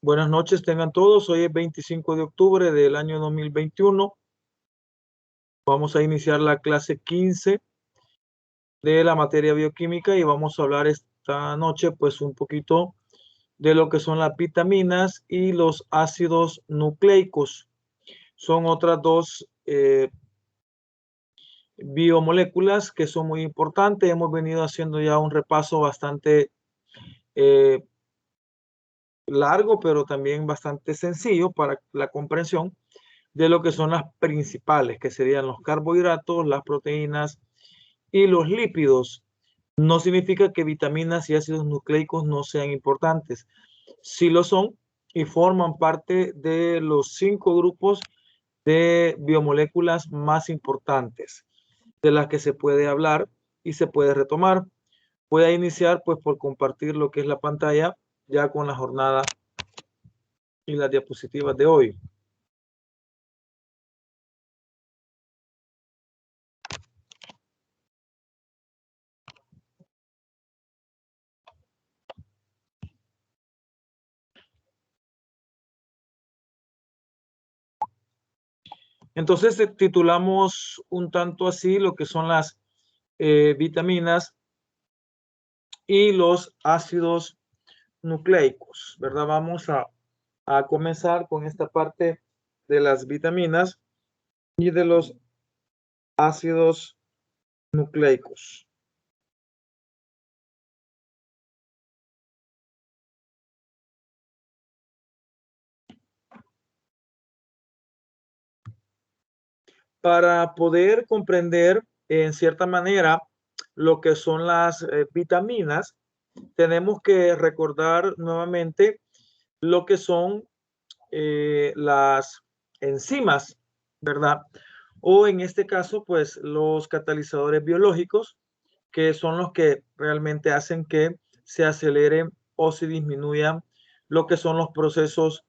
Buenas noches, tengan todos. Hoy es 25 de octubre del año 2021. Vamos a iniciar la clase 15 de la materia bioquímica y vamos a hablar esta noche pues un poquito de lo que son las vitaminas y los ácidos nucleicos. Son otras dos biomoléculas que son muy importantes. Hemos venido haciendo ya un repaso bastante eh, largo, pero también bastante sencillo para la comprensión de lo que son las principales, que serían los carbohidratos, las proteínas y los lípidos. No significa que vitaminas y ácidos nucleicos no sean importantes. Sí lo son y forman parte de los 5 grupos de biomoléculas más importantes de las que se puede hablar y se puede retomar. Voy a iniciar pues por compartir lo que es la pantalla ya con la jornada y las diapositivas de hoy. Entonces titulamos un tanto así lo que son las vitaminas y los ácidos nucleicos, ¿verdad? Vamos a comenzar con esta parte de las vitaminas y de los ácidos nucleicos. Para poder comprender en cierta manera lo que son las vitaminas, tenemos que recordar nuevamente lo que son las enzimas, ¿verdad? O en este caso, pues los catalizadores biológicos, que son los que realmente hacen que se aceleren o se disminuyan lo que son los procesos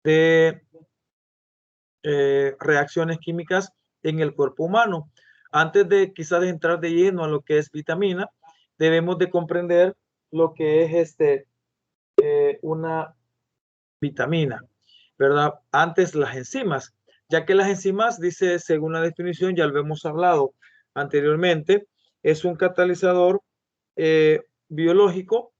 de reacciones químicas en el cuerpo humano. Antes de quizás de entrar de lleno a lo que es vitamina, debemos de comprender lo que es una vitamina, ¿verdad? Antes las enzimas, ya que las enzimas, dice según la definición, ya lo hemos hablado anteriormente, es un catalizador biológico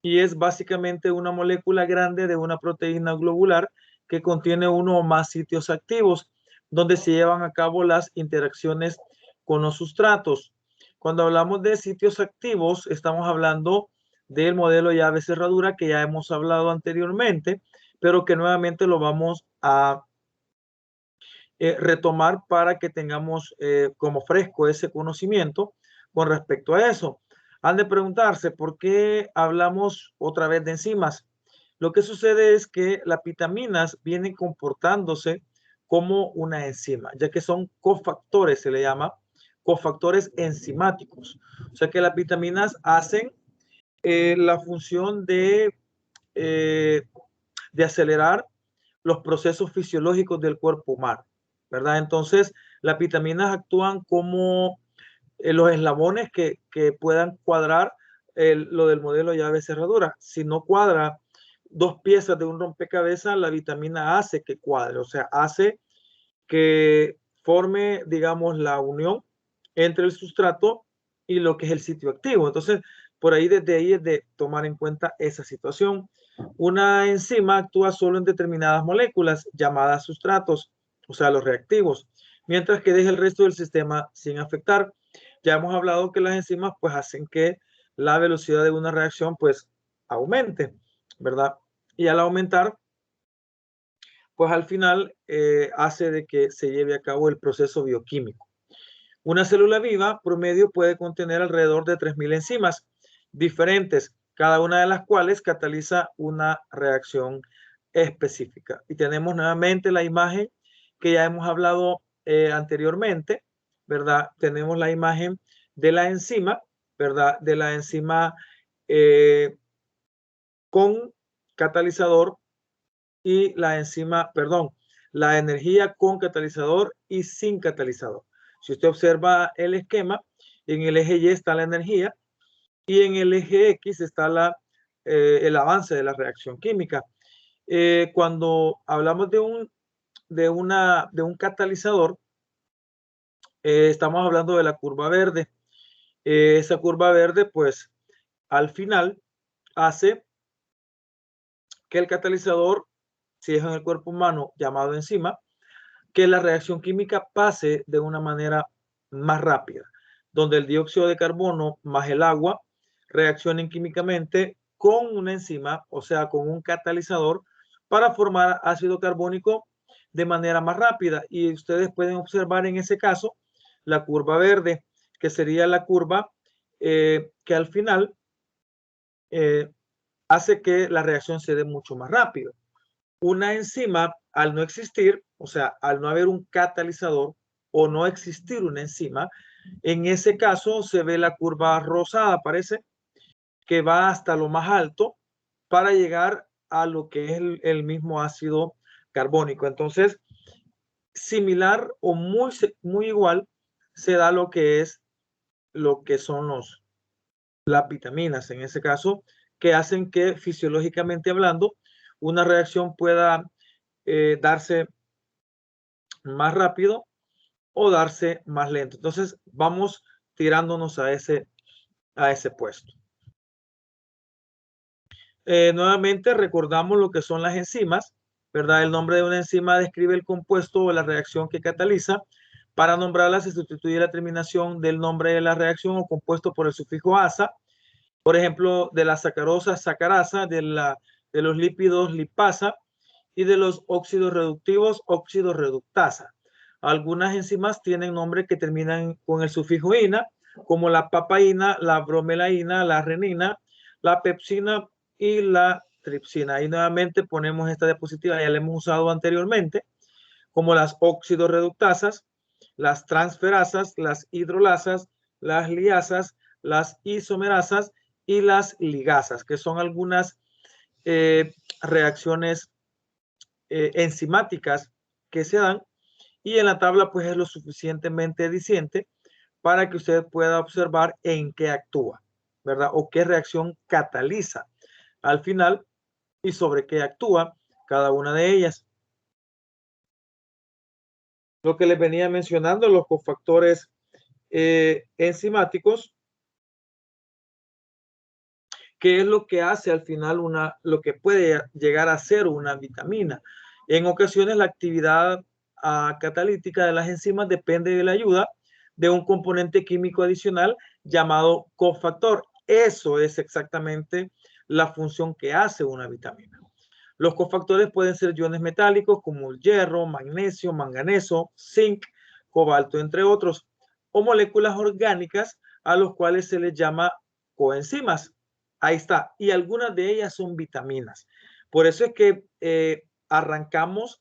y es básicamente una molécula grande de una proteína globular que contiene uno o más sitios activos donde se llevan a cabo las interacciones con los sustratos. Cuando hablamos de sitios activos, estamos hablando del modelo llave cerradura que ya hemos hablado anteriormente, pero que nuevamente lo vamos a retomar para que tengamos como fresco ese conocimiento con respecto a eso. Han de preguntarse por qué hablamos otra vez de enzimas. Lo que sucede es que las vitaminas vienen comportándose como una enzima, ya que son cofactores, se le llama cofactores enzimáticos. O sea que las vitaminas hacen la función de acelerar los procesos fisiológicos del cuerpo humano, ¿verdad? Entonces, las vitaminas actúan como los eslabones que puedan cuadrar lo del modelo llave cerradura. Si no cuadra dos piezas de un rompecabezas, la vitamina hace que cuadre, o sea, hace que forme, digamos, la unión entre el sustrato y lo que es el sitio activo. Entonces, por ahí, desde ahí es de tomar en cuenta esa situación. Una enzima actúa solo en determinadas moléculas llamadas sustratos, o sea, los reactivos, mientras que deja el resto del sistema sin afectar. Ya hemos hablado que las enzimas pues hacen que la velocidad de una reacción pues aumente, ¿verdad? Y al aumentar, pues al final hace de que se lleve a cabo el proceso bioquímico. Una célula viva promedio puede contener alrededor de 3.000 enzimas diferentes, cada una de las cuales cataliza una reacción específica. Y tenemos nuevamente la imagen que ya hemos hablado anteriormente, ¿verdad? Tenemos la imagen de la enzima, ¿verdad? De la enzima con catalizador y la enzima, perdón, la energía con catalizador y sin catalizador. Si usted observa el esquema, en el eje Y está la energía y en el eje X está el avance de la reacción química. cuando hablamos de un catalizador, estamos hablando de la curva verde. Esa curva verde, pues, al final hace que el catalizador, si es en el cuerpo humano llamado enzima, que la reacción química pase de una manera más rápida, donde el dióxido de carbono más el agua reaccionen químicamente con una enzima, o sea, con un catalizador, para formar ácido carbónico de manera más rápida. Y ustedes pueden observar en ese caso la curva verde, que sería la curva que al final hace que la reacción se dé mucho más rápido. Una enzima, al no existir, o sea, al no haber un catalizador o no existir una enzima, en ese caso se ve la curva rosada, parece, que va hasta lo más alto para llegar a lo que es el mismo ácido carbónico. Entonces, similar o muy igual se da lo que son las vitaminas, en ese caso, que hacen que fisiológicamente hablando, una reacción pueda darse más rápido o darse más lento. Entonces, vamos tirándonos a ese puesto. Nuevamente recordamos lo que son las enzimas, ¿verdad? El nombre de una enzima describe el compuesto o la reacción que cataliza. Para nombrarla se sustituye la terminación del nombre de la reacción o compuesto por el sufijo asa. Por ejemplo, de la sacarosa, sacarasa, de los lípidos, lipasa, y de los óxidos reductivos, óxido reductasa. Algunas enzimas tienen nombres que terminan con el sufijo ina, como la papaína, la bromelaína, la renina, la pepsina y la tripsina. Ahí nuevamente ponemos esta diapositiva, ya la hemos usado anteriormente, como las óxido-reductasas, las transferasas, las hidrolasas, las liasas, las isomerasas y las ligasas, que son algunas reacciones enzimáticas que se dan, y en la tabla pues es lo suficientemente diciente para que usted pueda observar en qué actúa, ¿verdad? O qué reacción cataliza al final y sobre qué actúa cada una de ellas. Lo que les venía mencionando, los cofactores enzimáticos, que es lo que hace al final lo que puede llegar a ser una vitamina. En ocasiones la actividad catalítica de las enzimas depende de la ayuda de un componente químico adicional llamado cofactor. Eso es exactamente la función que hace una vitamina. Los cofactores pueden ser iones metálicos como el hierro, magnesio, manganeso, zinc, cobalto, entre otros, o moléculas orgánicas a los cuales se les llama coenzimas. Ahí está. Y algunas de ellas son vitaminas. Por eso es que arrancamos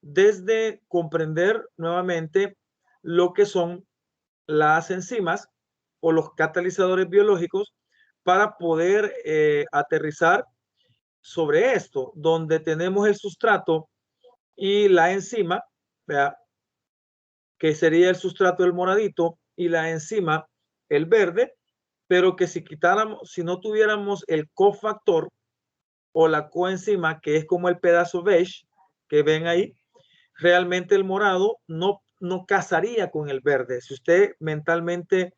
desde comprender nuevamente lo que son las enzimas o los catalizadores biológicos para poder aterrizar sobre esto, donde tenemos el sustrato y la enzima, ¿vea? Que sería el sustrato el moradito y la enzima el verde, pero que si quitáramos, si no tuviéramos el cofactor o la coenzima, que es como el pedazo beige que ven ahí, realmente el morado no casaría con el verde. Si usted mentalmente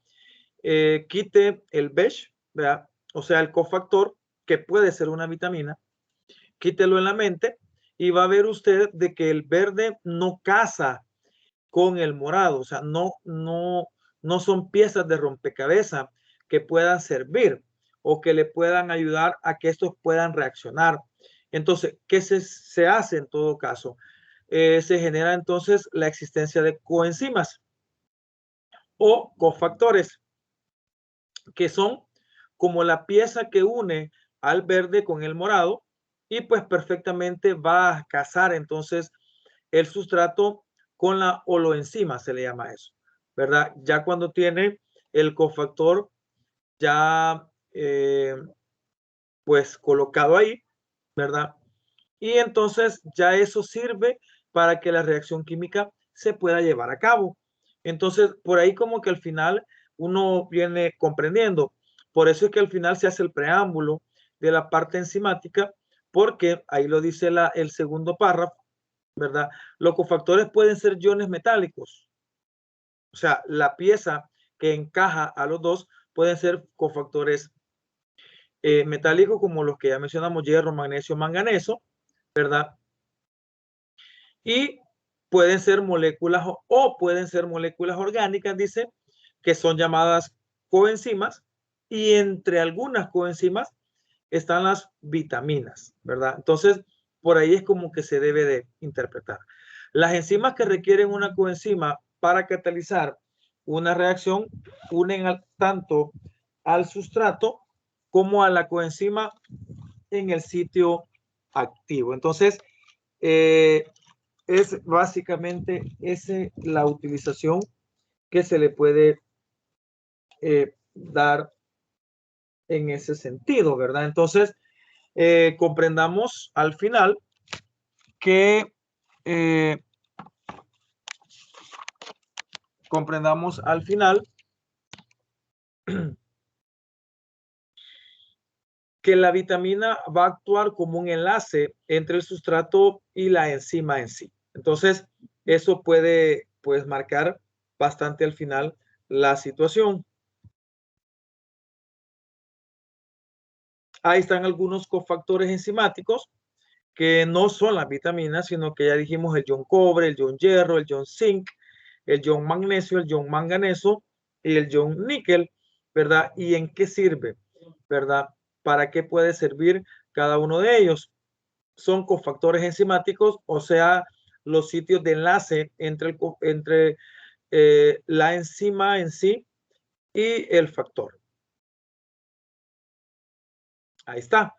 quite el beige, ¿vea? O sea, el cofactor, que puede ser una vitamina, quítelo en la mente y va a ver usted de que el verde no casa con el morado, o sea, no son piezas de rompecabezas que puedan servir o que le puedan ayudar a que estos puedan reaccionar. Entonces, ¿qué se hace en todo caso? Se genera entonces la existencia de coenzimas o cofactores, que son como la pieza que une al verde con el morado, y pues perfectamente va a casar entonces el sustrato con la holoenzima, se le llama eso, ¿verdad? Ya cuando tiene el cofactor ya pues colocado ahí, ¿verdad? Y entonces ya eso sirve para que la reacción química se pueda llevar a cabo. Entonces, por ahí como que al final uno viene comprendiendo. Por eso es que al final se hace el preámbulo de la parte enzimática, porque ahí lo dice el segundo párrafo, ¿verdad? Los cofactores pueden ser iones metálicos. O sea, la pieza que encaja a los dos pueden ser cofactores metálicos como los que ya mencionamos, hierro, magnesio, manganeso, ¿verdad? Y pueden ser moléculas o pueden ser moléculas orgánicas, dice, que son llamadas coenzimas, y entre algunas coenzimas están las vitaminas, ¿verdad? Entonces, por ahí es como que se debe de interpretar. Las enzimas que requieren una coenzima para catalizar una reacción unen tanto al sustrato como a la coenzima en el sitio activo. Entonces, es básicamente la utilización que se le puede dar en ese sentido, ¿verdad? Entonces, comprendamos al final que que la vitamina va a actuar como un enlace entre el sustrato y la enzima en sí. Entonces, eso puede, pues, marcar bastante al final la situación. Ahí están algunos cofactores enzimáticos que no son las vitaminas, sino que ya dijimos el ion cobre, el ion hierro, el ion zinc, el ion magnesio, el ion manganeso y el ion níquel, ¿verdad? ¿Y en qué sirve? ¿Verdad? ¿Para qué puede servir cada uno de ellos? Son cofactores enzimáticos, o sea, los sitios de enlace entre la enzima en sí y el factor. Ahí está.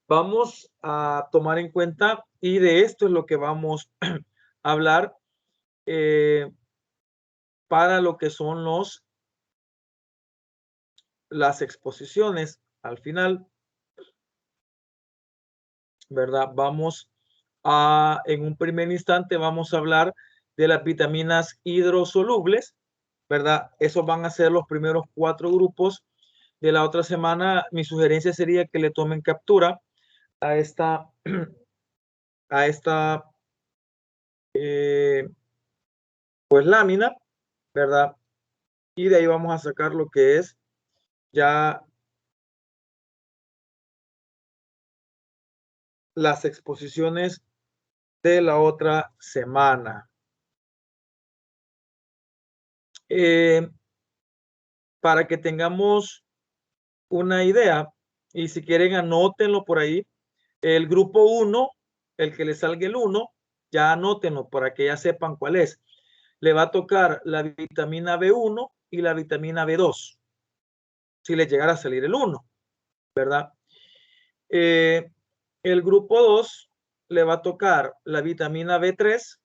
Vamos a tomar en cuenta, y de esto es lo que vamos a hablar para lo que son las exposiciones al final, ¿verdad? En un primer instante vamos a hablar de las vitaminas hidrosolubles, ¿verdad? Esos van a ser los primeros 4 grupos. De la otra semana, mi sugerencia sería que le tomen captura a esta pues lámina, ¿verdad? Y de ahí vamos a sacar lo que es ya las exposiciones de la otra semana. Para que tengamos una idea, y si quieren anótenlo por ahí, el grupo 1, el que le salga el 1, ya anótenlo para que ya sepan cuál es. Le va a tocar la vitamina B1 y la vitamina B2, si le llegara a salir el 1, ¿verdad? El grupo 2 le va a tocar la vitamina B3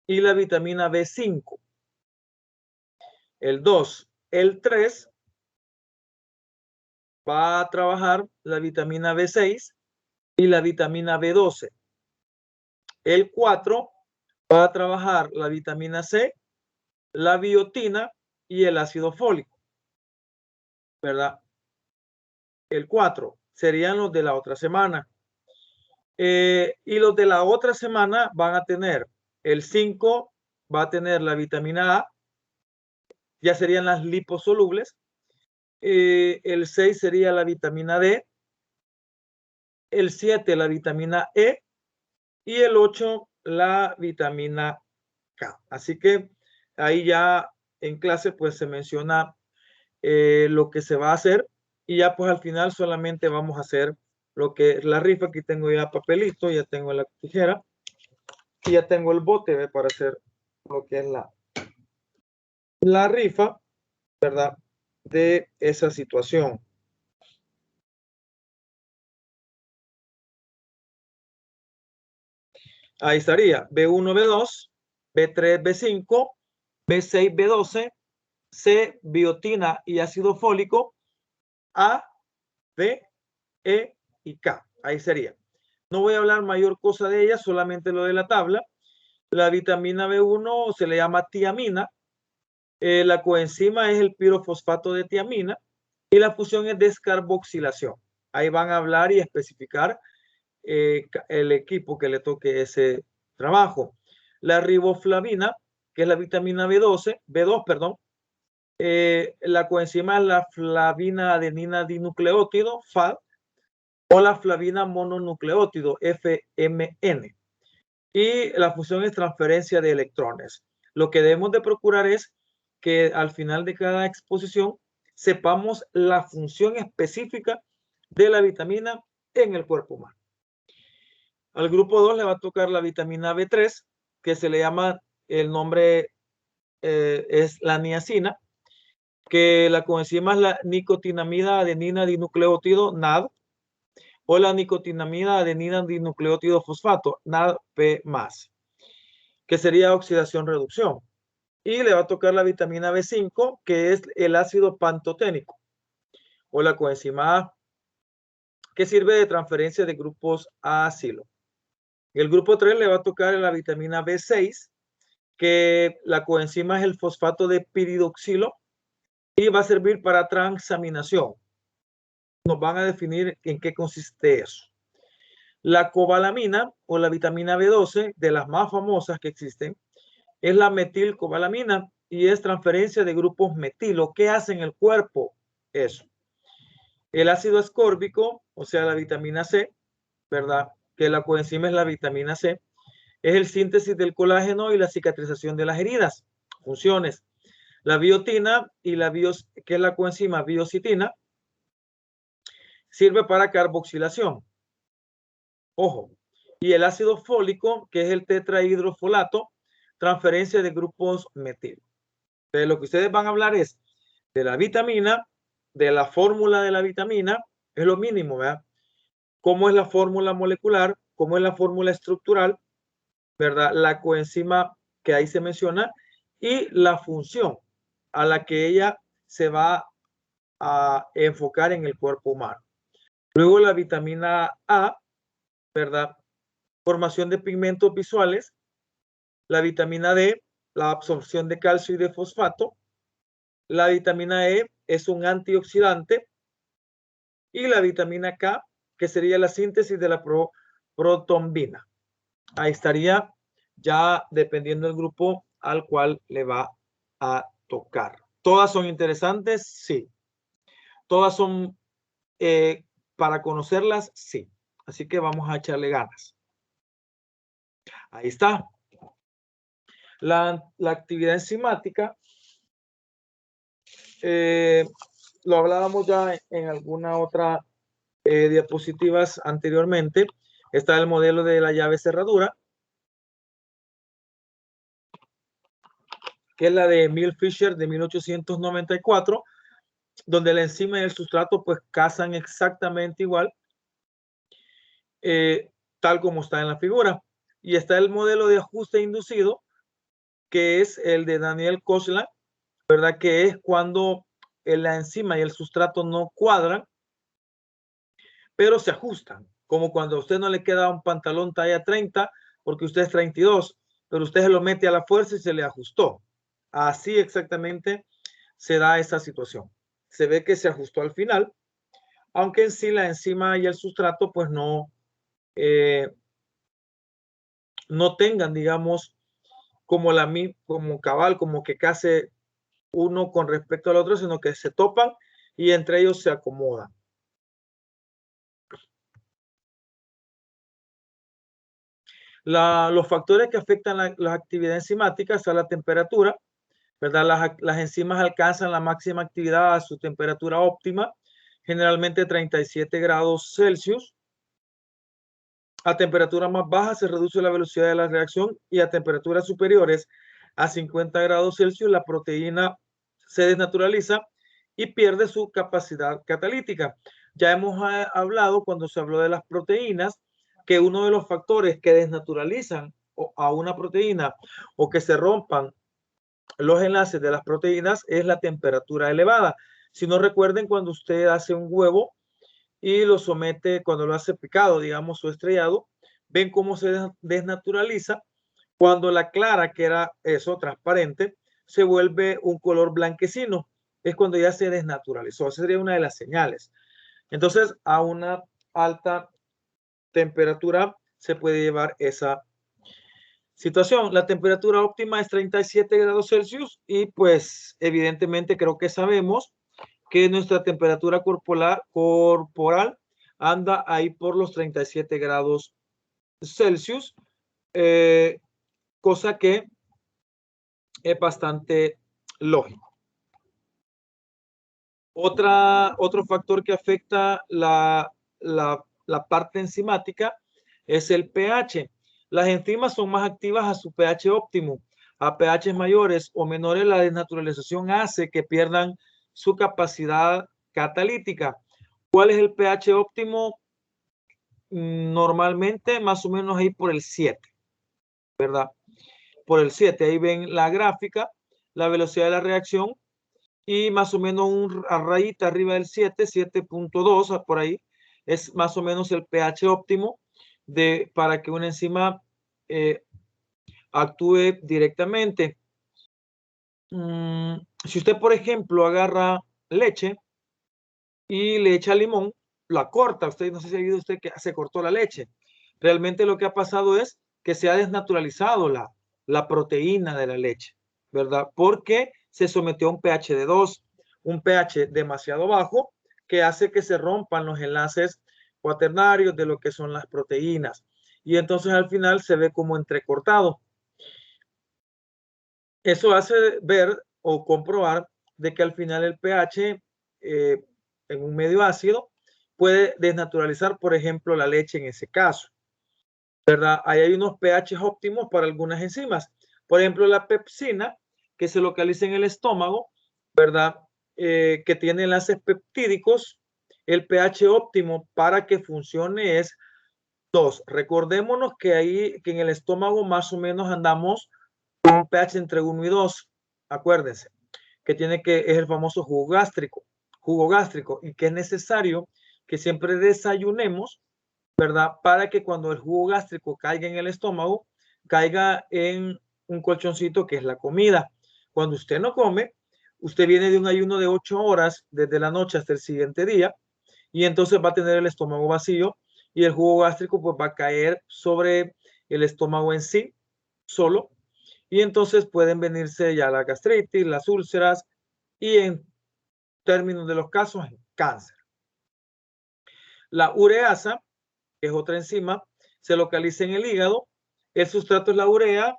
y la vitamina B5. El 2, el 3 va a trabajar la vitamina B6 y la vitamina B12. El 4 va a trabajar la vitamina C, la biotina y el ácido fólico, ¿verdad? El 4 serían los de la otra semana. Y los de la otra semana van a tener el 5, va a tener la vitamina A, ya serían las liposolubles. El 6 sería la vitamina D, el 7 la vitamina E y el 8 la vitamina K. Así que ahí ya en clase pues se menciona lo que se va a hacer, y ya pues al final solamente vamos a hacer lo que es la rifa. Aquí tengo ya papelito, ya tengo la tijera y ya tengo el bote para hacer lo que es la rifa, ¿verdad? De esa situación. Ahí estaría B1, B2, B3, B5, B6, B12, C, biotina y ácido fólico, A, B, E y K. Ahí sería. No voy a hablar mayor cosa de ella, solamente lo de la tabla. La vitamina B1 se le llama tiamina. La coenzima es el pirofosfato de tiamina y la fusión es descarboxilación. Ahí van a hablar y especificar el equipo que le toque ese trabajo. La riboflavina, que es la vitamina B2, perdón, la coenzima es la flavina adenina dinucleótido, FAD, o la flavina mononucleótido, FMN. Y la función es transferencia de electrones. Lo que debemos de procurar es que al final de cada exposición sepamos la función específica de la vitamina en el cuerpo humano. Al grupo 2 le va a tocar la vitamina B3, que se le llama, el nombre es la niacina, que la coenzima es la nicotinamida adenina dinucleótido, NAD, o la nicotinamida adenina dinucleótido fosfato, NADP+, que sería oxidación-reducción. Y le va a tocar la vitamina B5, que es el ácido pantoténico, o la coenzima A, que sirve de transferencia de grupos a asilo. El grupo 3 le va a tocar la vitamina B6, que la coenzima es el fosfato de piridoxilo y va a servir para transaminación. Nos van a definir en qué consiste eso. La cobalamina o la vitamina B12, de las más famosas que existen, es la metilcobalamina y es transferencia de grupos metilo. ¿Qué hace en el cuerpo eso? El ácido ascórbico, o sea, la vitamina C, ¿verdad? Que la coenzima es la vitamina C, es el síntesis del colágeno y la cicatrización de las heridas. Funciones. La biotina y que es la coenzima biocitina, sirve para carboxilación. Ojo. Y el ácido fólico, que es el tetrahidrofolato, transferencia de grupos metil. Entonces, lo que ustedes van a hablar es de la vitamina, de la fórmula de la vitamina, es lo mínimo, ¿verdad? Cómo es la fórmula molecular, cómo es la fórmula estructural, ¿verdad? La coenzima que ahí se menciona y la función a la que ella se va a enfocar en el cuerpo humano. Luego la vitamina A, ¿verdad? Formación de pigmentos visuales. La vitamina D, la absorción de calcio y de fosfato. La vitamina E es un antioxidante. Y la vitamina K, que sería la síntesis de la protombina. Ahí estaría, ya dependiendo del grupo al cual le va a tocar. ¿Todas son interesantes? Sí. ¿Todas son para conocerlas? Sí. Así que vamos a echarle ganas. Ahí está. La actividad enzimática, lo hablábamos ya en alguna otra diapositivas anteriormente. Está el modelo de la llave cerradura, que es la de Emil Fischer de 1894, donde la enzima y el sustrato pues casan exactamente igual, tal como está en la figura. Y está el modelo de ajuste inducido, que es el de Daniel Koshland, ¿verdad? Que es cuando la enzima y el sustrato no cuadran, pero se ajustan. Como cuando a usted no le queda un pantalón talla 30, porque usted es 32, pero usted se lo mete a la fuerza y se le ajustó. Así exactamente se da esa situación. Se ve que se ajustó al final, aunque en sí la enzima y el sustrato pues no tengan, digamos, como cabal, como que case uno con respecto al otro, sino que se topan y entre ellos se acomodan. Los factores que afectan las actividades enzimáticas son la temperatura, ¿verdad? Las enzimas alcanzan la máxima actividad a su temperatura óptima, generalmente 37 grados Celsius. A temperatura más baja se reduce la velocidad de la reacción y a temperaturas superiores a 50 grados Celsius la proteína se desnaturaliza y pierde su capacidad catalítica. Ya hemos hablado cuando se habló de las proteínas que uno de los factores que desnaturalizan a una proteína o que se rompan los enlaces de las proteínas es la temperatura elevada. Si no recuerden cuando usted hace un huevo y lo somete, cuando lo hace picado, digamos, o estrellado, ven cómo se desnaturaliza cuando la clara, que era eso, transparente, se vuelve un color blanquecino. Es cuando ya se desnaturalizó. Esa sería una de las señales. Entonces, a una alta temperatura se puede llevar esa situación. La temperatura óptima es 37 grados Celsius y pues evidentemente creo que sabemos que nuestra temperatura corporal anda ahí por los 37 grados Celsius, cosa que es bastante lógico. Otro factor que afecta la parte enzimática es el pH. Las enzimas son más activas a su pH óptimo. A pH mayores o menores, la desnaturalización hace que pierdan su capacidad catalítica. ¿Cuál es el pH óptimo? Normalmente más o menos ahí por el 7, ¿verdad? Por el 7, ahí ven la gráfica, la velocidad de la reacción y más o menos a rayita arriba del 7, 7.2 por ahí, es más o menos el pH óptimo para que una enzima actúe directamente. Si usted, por ejemplo, agarra leche y le echa limón, la corta, usted no sé si ha visto usted que se cortó la leche. Realmente lo que ha pasado es que se ha desnaturalizado la proteína de la leche, ¿verdad? Porque se sometió a un pH de 2, un pH demasiado bajo que hace que se rompan los enlaces cuaternarios de lo que son las proteínas. Y entonces al final se ve como entrecortado. Eso hace ver o comprobar de que al final el pH en un medio ácido puede desnaturalizar, por ejemplo, la leche en ese caso, ¿verdad? Ahí hay unos pH óptimos para algunas enzimas. Por ejemplo, la pepsina, que se localiza en el estómago, ¿verdad? Que tiene enlaces peptídicos, el pH óptimo para que funcione es 2. Recordémonos que en el estómago más o menos andamos con un pH entre 1 y 2. Acuérdense que es el famoso jugo gástrico, y que es necesario que siempre desayunemos, ¿verdad? Para que cuando el jugo gástrico caiga en el estómago, caiga en un colchoncito que es la comida. Cuando usted no come, usted viene de un ayuno de 8 horas desde la noche hasta el siguiente día y entonces va a tener el estómago vacío y el jugo gástrico pues va a caer sobre el estómago en sí solo y entonces pueden venirse ya la gastritis, las úlceras y en términos de los casos, cáncer. La ureasa, que es otra enzima, se localiza en el hígado. El sustrato es la urea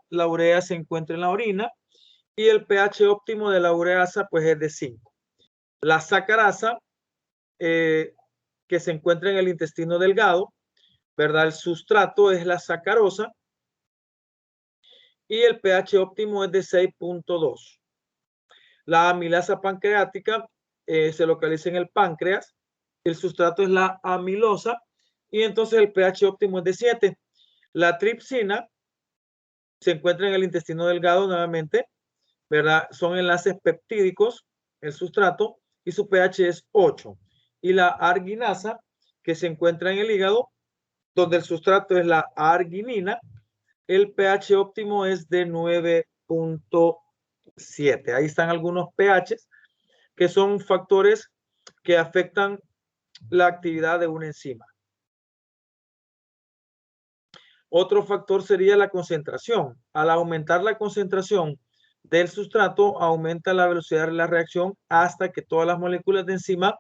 se encuentra en la orina y el pH óptimo de la ureasa pues es de 5. La sacarasa, que se encuentra en el intestino delgado, ¿verdad? El sustrato es la sacarosa y el pH óptimo es de 6.2. La amilasa pancreática se localiza en el páncreas, el sustrato es la amilosa y entonces el pH óptimo es de 7. La tripsina se encuentra en el intestino delgado nuevamente, ¿verdad? Son enlaces peptídicos, el sustrato, y su pH es 8. Y la arginasa, que se encuentra en el hígado, donde el sustrato es la arginina, el pH óptimo es de 9.7. Ahí están algunos pHs que son factores que afectan la actividad de una enzima. Otro factor sería la concentración. Al aumentar la concentración del sustrato, aumenta la velocidad de la reacción hasta que todas las moléculas de enzima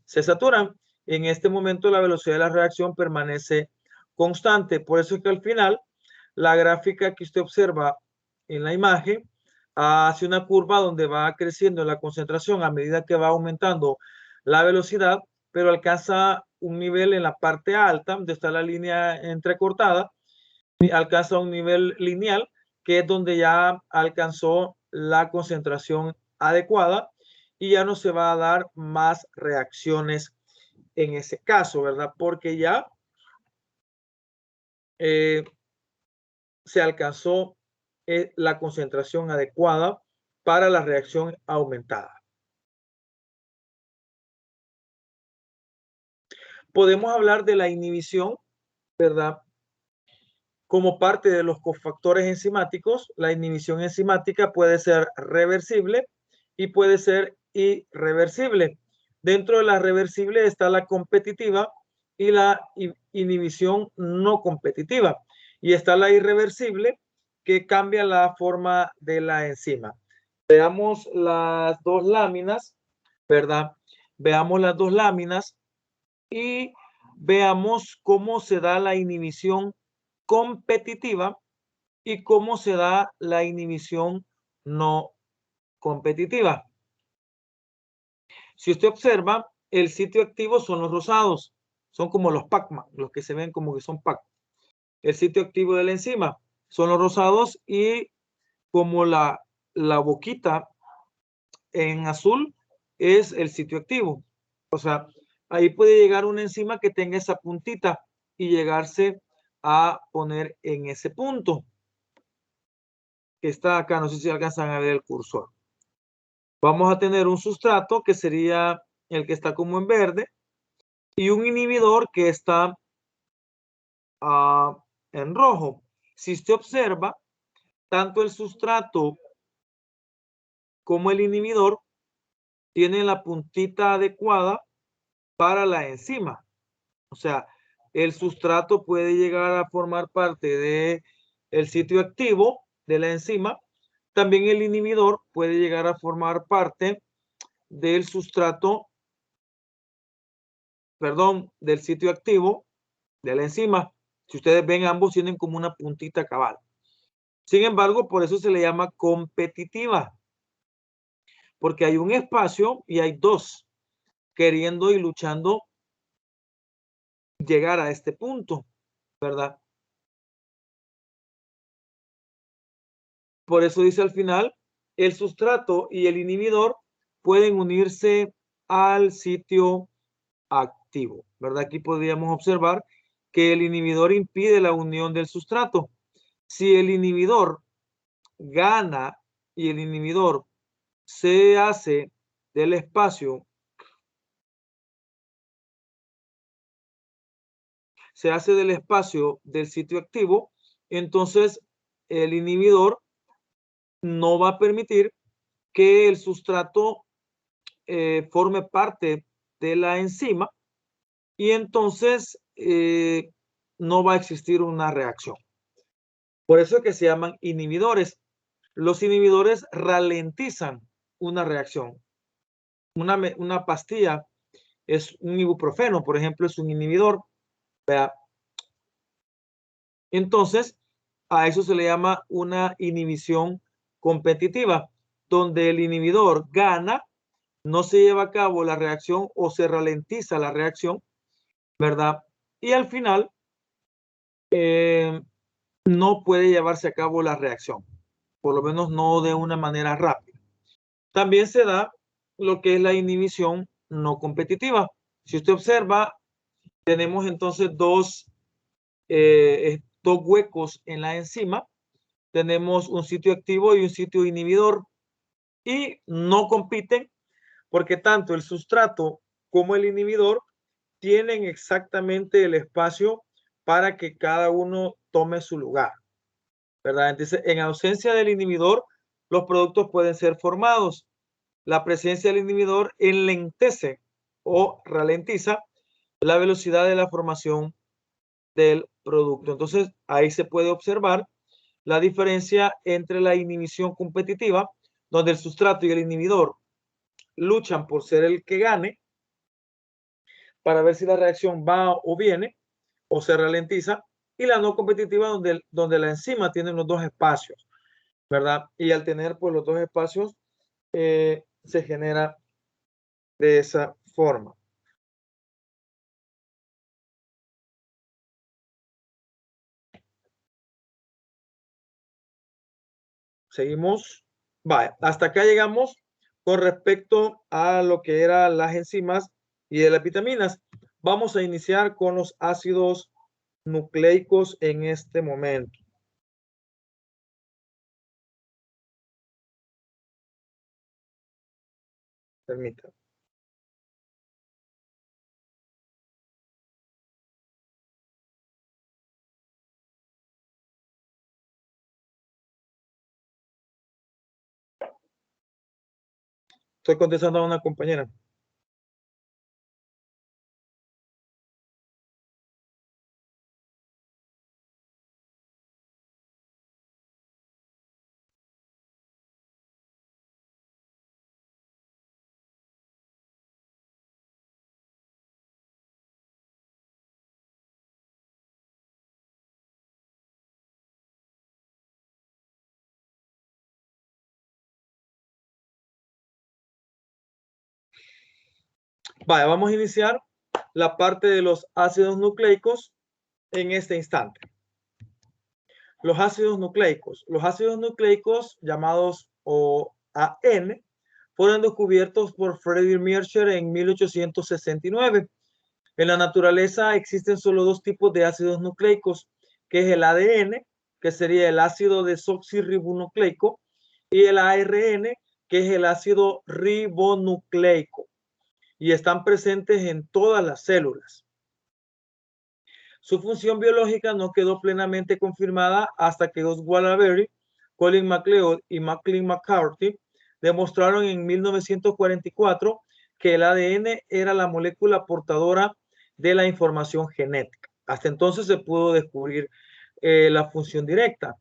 se saturan. En este momento la velocidad de la reacción permanece constante. Por eso es que al final la gráfica que usted observa en la imagen hace una curva donde va creciendo la concentración a medida que va aumentando la velocidad, pero alcanza un nivel en la parte alta, donde está la línea entrecortada, alcanza un nivel lineal, que es donde ya alcanzó la concentración adecuada y ya no se va a dar más reacciones en ese caso, ¿verdad? Porque ya se alcanzó la concentración adecuada para la reacción aumentada. Podemos hablar de la inhibición, ¿verdad? Como parte de los cofactores enzimáticos, la inhibición enzimática puede ser reversible y puede ser irreversible. Dentro de la reversible está la competitiva y la inhibición no competitiva. Y está la irreversible, que cambia la forma de la enzima. Veamos las dos láminas, ¿verdad? Veamos las dos láminas y veamos cómo se da la inhibición competitiva y cómo se da la inhibición no competitiva. Si usted observa, el sitio activo son los rosados, son como los Pac-Man, los que se ven como que son Pac. El sitio activo de la enzima son los rosados y como la boquita en azul es el sitio activo. O sea, ahí puede llegar una enzima que tenga esa puntita y llegarse a poner en ese punto que está acá. No sé si alcanzan a ver el cursor. Vamos a tener un sustrato que sería el que está como en verde y un inhibidor que está en rojo. Si usted observa, tanto el sustrato como el inhibidor tienen la puntita adecuada para la enzima. O sea, el sustrato puede llegar a formar parte de el sitio activo de la enzima. También el inhibidor puede llegar a formar parte del sustrato, perdón, del sitio activo de la enzima. Si ustedes ven, ambos tienen como una puntita cabal. Sin embargo, por eso se le llama competitiva, porque hay un espacio y hay dos queriendo y luchando llegar a este punto, ¿verdad? Por eso dice al final, el sustrato y el inhibidor pueden unirse al sitio activo, ¿verdad? Aquí podríamos observar que el inhibidor impide la unión del sustrato. Si el inhibidor gana y el inhibidor se hace del espacio, del sitio activo, entonces el inhibidor no va a permitir que el sustrato forme parte de la enzima y entonces no va a existir una reacción. Por eso es que se llaman inhibidores. Los inhibidores ralentizan una reacción. Una pastilla es un ibuprofeno, por ejemplo, es un inhibidor. ¿Vea? Entonces, a eso se le llama una inhibición competitiva, donde el inhibidor gana, no se lleva a cabo la reacción o se ralentiza la reacción, ¿verdad? Y al final no puede llevarse a cabo la reacción, por lo menos no de una manera rápida. También se da lo que es la inhibición no competitiva. Si usted observa, tenemos entonces dos huecos en la enzima. Tenemos un sitio activo y un sitio inhibidor y no compiten porque tanto el sustrato como el inhibidor tienen exactamente el espacio para que cada uno tome su lugar, ¿verdad? Entonces, en ausencia del inhibidor, los productos pueden ser formados. La presencia del inhibidor enlentece o ralentiza la velocidad de la formación del producto. Entonces, ahí se puede observar la diferencia entre la inhibición competitiva, donde el sustrato y el inhibidor luchan por ser el que gane, para ver si la reacción va o viene o se ralentiza, y la no competitiva donde la enzima tiene los dos espacios, ¿verdad? Y al tener pues los dos espacios se genera de esa forma. Seguimos. Vale, hasta acá llegamos con respecto a lo que eran las enzimas y de las vitaminas. Vamos a iniciar con los ácidos nucleicos en este momento. Permítanme. Estoy contestando a una compañera. Vale, vamos a iniciar la parte de los ácidos nucleicos en este instante. Los ácidos nucleicos. Los ácidos nucleicos llamados OAN fueron descubiertos por Friedrich Miescher en 1869. En la naturaleza existen solo dos tipos de ácidos nucleicos, que es el ADN, que sería el ácido desoxirribonucleico, y el ARN, que es el ácido ribonucleico, y están presentes en todas las células. Su función biológica no quedó plenamente confirmada hasta que Oswald Avery, Colin MacLeod y Maclean McCarthy demostraron en 1944 que el ADN era la molécula portadora de la información genética. Hasta entonces se pudo descubrir la función directa.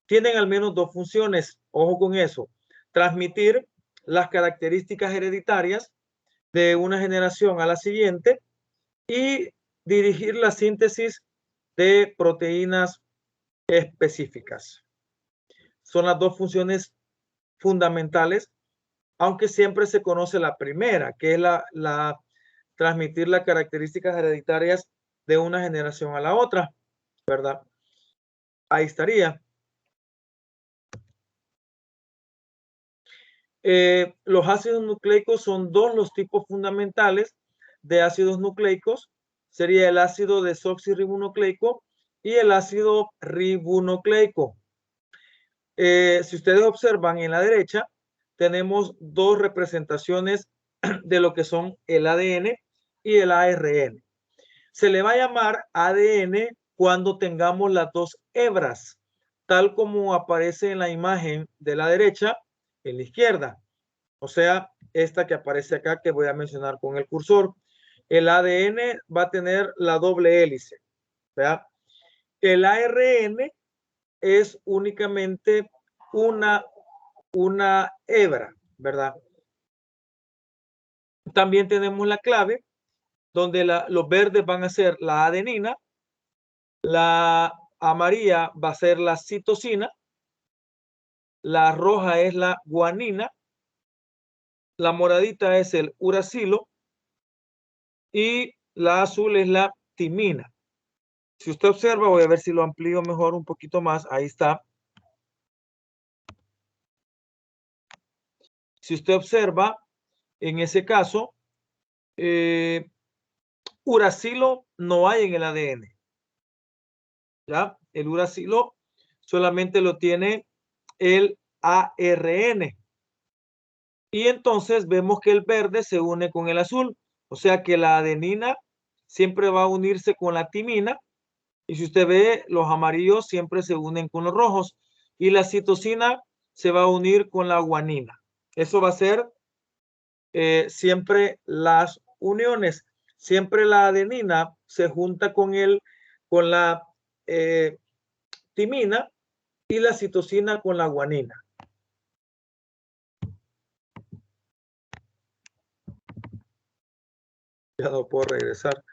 Tienen al menos dos funciones, ojo con eso: transmitir las características hereditarias de una generación a la siguiente y dirigir la síntesis de proteínas específicas. Son las dos funciones fundamentales, aunque siempre se conoce la primera, que es la transmitir las características hereditarias de una generación a la otra, ¿verdad? Ahí estaría. Los ácidos nucleicos son dos los tipos fundamentales de ácidos nucleicos. Sería el ácido desoxirribonucleico y el ácido ribonucleico. Si ustedes observan en la derecha, tenemos dos representaciones de lo que son el ADN y el ARN. Se le va a llamar ADN cuando tengamos las dos hebras, tal como aparece en la imagen de la derecha en la izquierda. O sea, esta que aparece acá que voy a mencionar con el cursor. El ADN va a tener la doble hélice, ¿verdad? El ARN es únicamente una hebra, ¿verdad? También tenemos la clave, donde los verdes van a ser la adenina, la amarilla va a ser la citosina, la roja es la guanina, la moradita es el uracilo y la azul es la timina. Si usted observa, voy a ver si lo amplío mejor un poquito más. Ahí está. Si usted observa, en ese caso, uracilo no hay en el ADN. ¿Ya? El uracilo solamente lo tiene el ARN. Y entonces vemos que el verde se une con el azul. O sea que la adenina siempre va a unirse con la timina. Y si usted ve, los amarillos siempre se unen con los rojos. Y la citosina se va a unir con la guanina. Eso va a ser siempre las uniones. Siempre la adenina se junta con la timina y la citosina con la guanina. Ya no puedo regresar.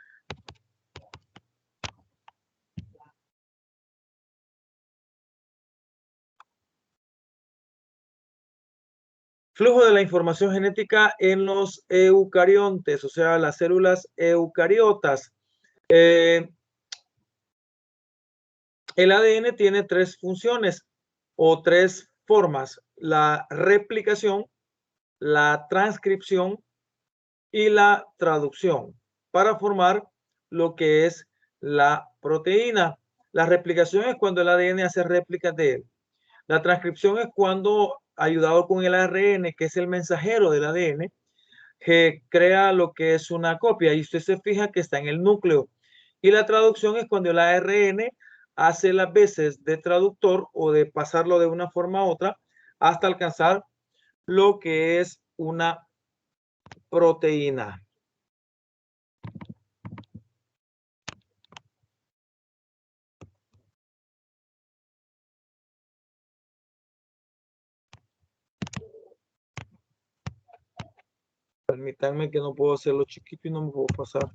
Flujo de la información genética en los eucariontes, o sea, las células eucariotas. El ADN tiene tres funciones o tres formas: la replicación, la transcripción y la traducción, para formar lo que es la proteína. La replicación es cuando el ADN hace réplicas de él. La transcripción es cuando, ayudado con el ARN, que es el mensajero del ADN, que crea lo que es una copia, y usted se fija que está en el núcleo. Y la traducción es cuando el ARN hace las veces de traductor o de pasarlo de una forma a otra hasta alcanzar lo que es una proteína. Permítanme, que no puedo hacerlo chiquito y no me puedo pasar.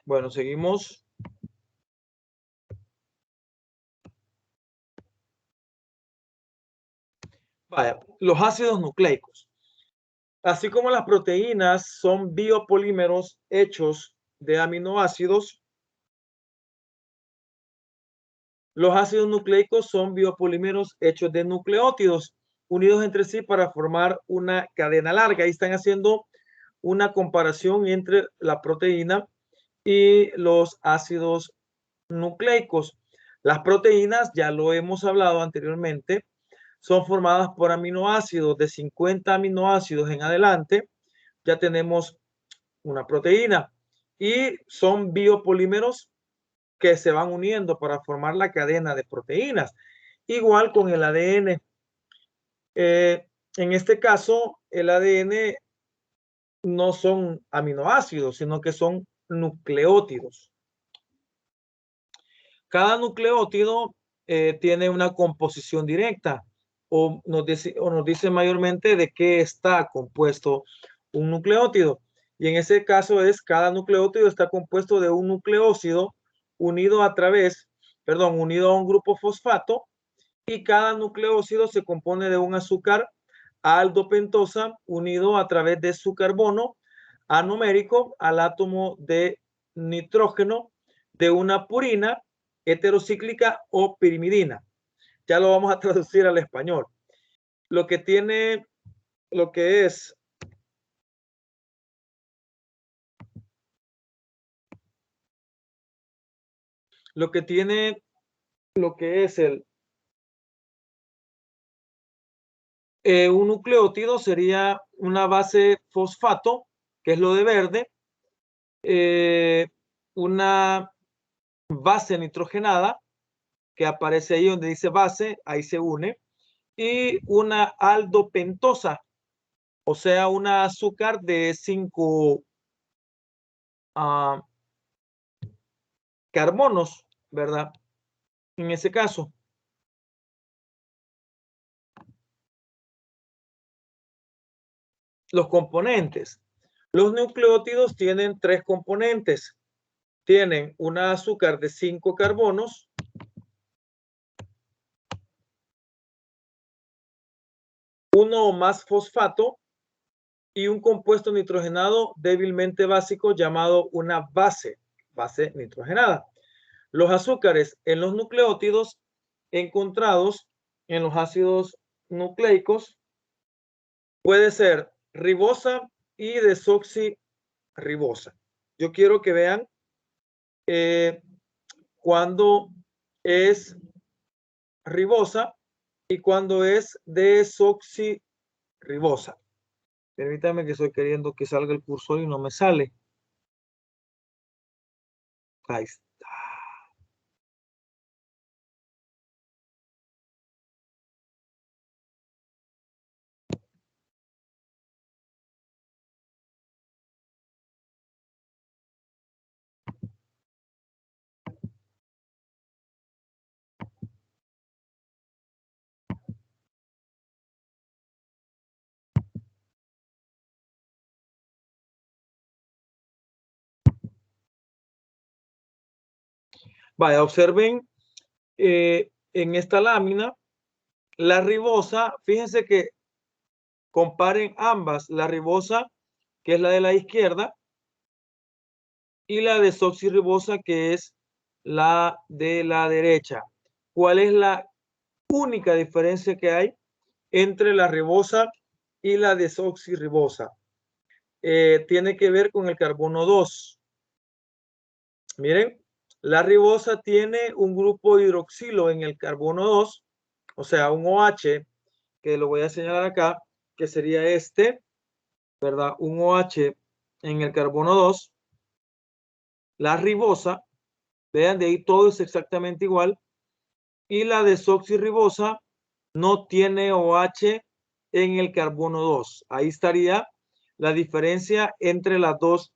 Bueno, seguimos. Vaya, los ácidos nucleicos. Así como las proteínas son biopolímeros hechos de aminoácidos, los ácidos nucleicos son biopolímeros hechos de nucleótidos unidos entre sí para formar una cadena larga. Ahí están haciendo una comparación entre la proteína y los ácidos nucleicos. Las proteínas, ya lo hemos hablado anteriormente, son formadas por aminoácidos. De 50 aminoácidos en adelante ya tenemos una proteína y son biopolímeros que se van uniendo para formar la cadena de proteínas. Igual con el ADN. En este caso, el ADN no son aminoácidos, sino que son nucleótidos. Cada nucleótido tiene una composición directa o nos dice mayormente de qué está compuesto un nucleótido. Y en ese caso es cada nucleótido está compuesto de un nucleósido unido unido a un grupo fosfato, y cada nucleósido se compone de un azúcar aldopentosa unido a través de su carbono anomérico al átomo de nitrógeno de una purina heterocíclica o pirimidina. Ya lo vamos a traducir al español. Lo que tiene, lo que es lo que tiene, lo que es un nucleótido sería una base fosfato, que es lo de verde, una base nitrogenada, que aparece ahí donde dice base, ahí se une, y una aldopentosa, o sea, un azúcar de 5 carbonos, ¿verdad? En ese caso. Los componentes. Los nucleótidos tienen 3 componentes. Tienen un azúcar de 5 carbonos, uno o más fosfato y un compuesto nitrogenado débilmente básico llamado una base nitrogenada. Los azúcares en los nucleótidos encontrados en los ácidos nucleicos puede ser ribosa y desoxirribosa. Yo quiero que vean cuando es ribosa y cuando es desoxirribosa. Permítame que estoy queriendo que salga el cursor y no me sale. Ahí está. Vaya, observen en esta lámina la ribosa. Fíjense que comparen ambas, la ribosa, que es la de la izquierda, y la desoxirribosa, que es la de la derecha. ¿Cuál es la única diferencia que hay entre la ribosa y la desoxirribosa? Tiene que ver con el carbono 2. Miren, la ribosa tiene un grupo hidroxilo en el carbono 2, o sea, un OH, que lo voy a señalar acá, que sería este, ¿verdad? Un OH en el carbono 2. La ribosa, vean, de ahí todo es exactamente igual. Y la desoxirribosa no tiene OH en el carbono 2. Ahí estaría la diferencia entre las dos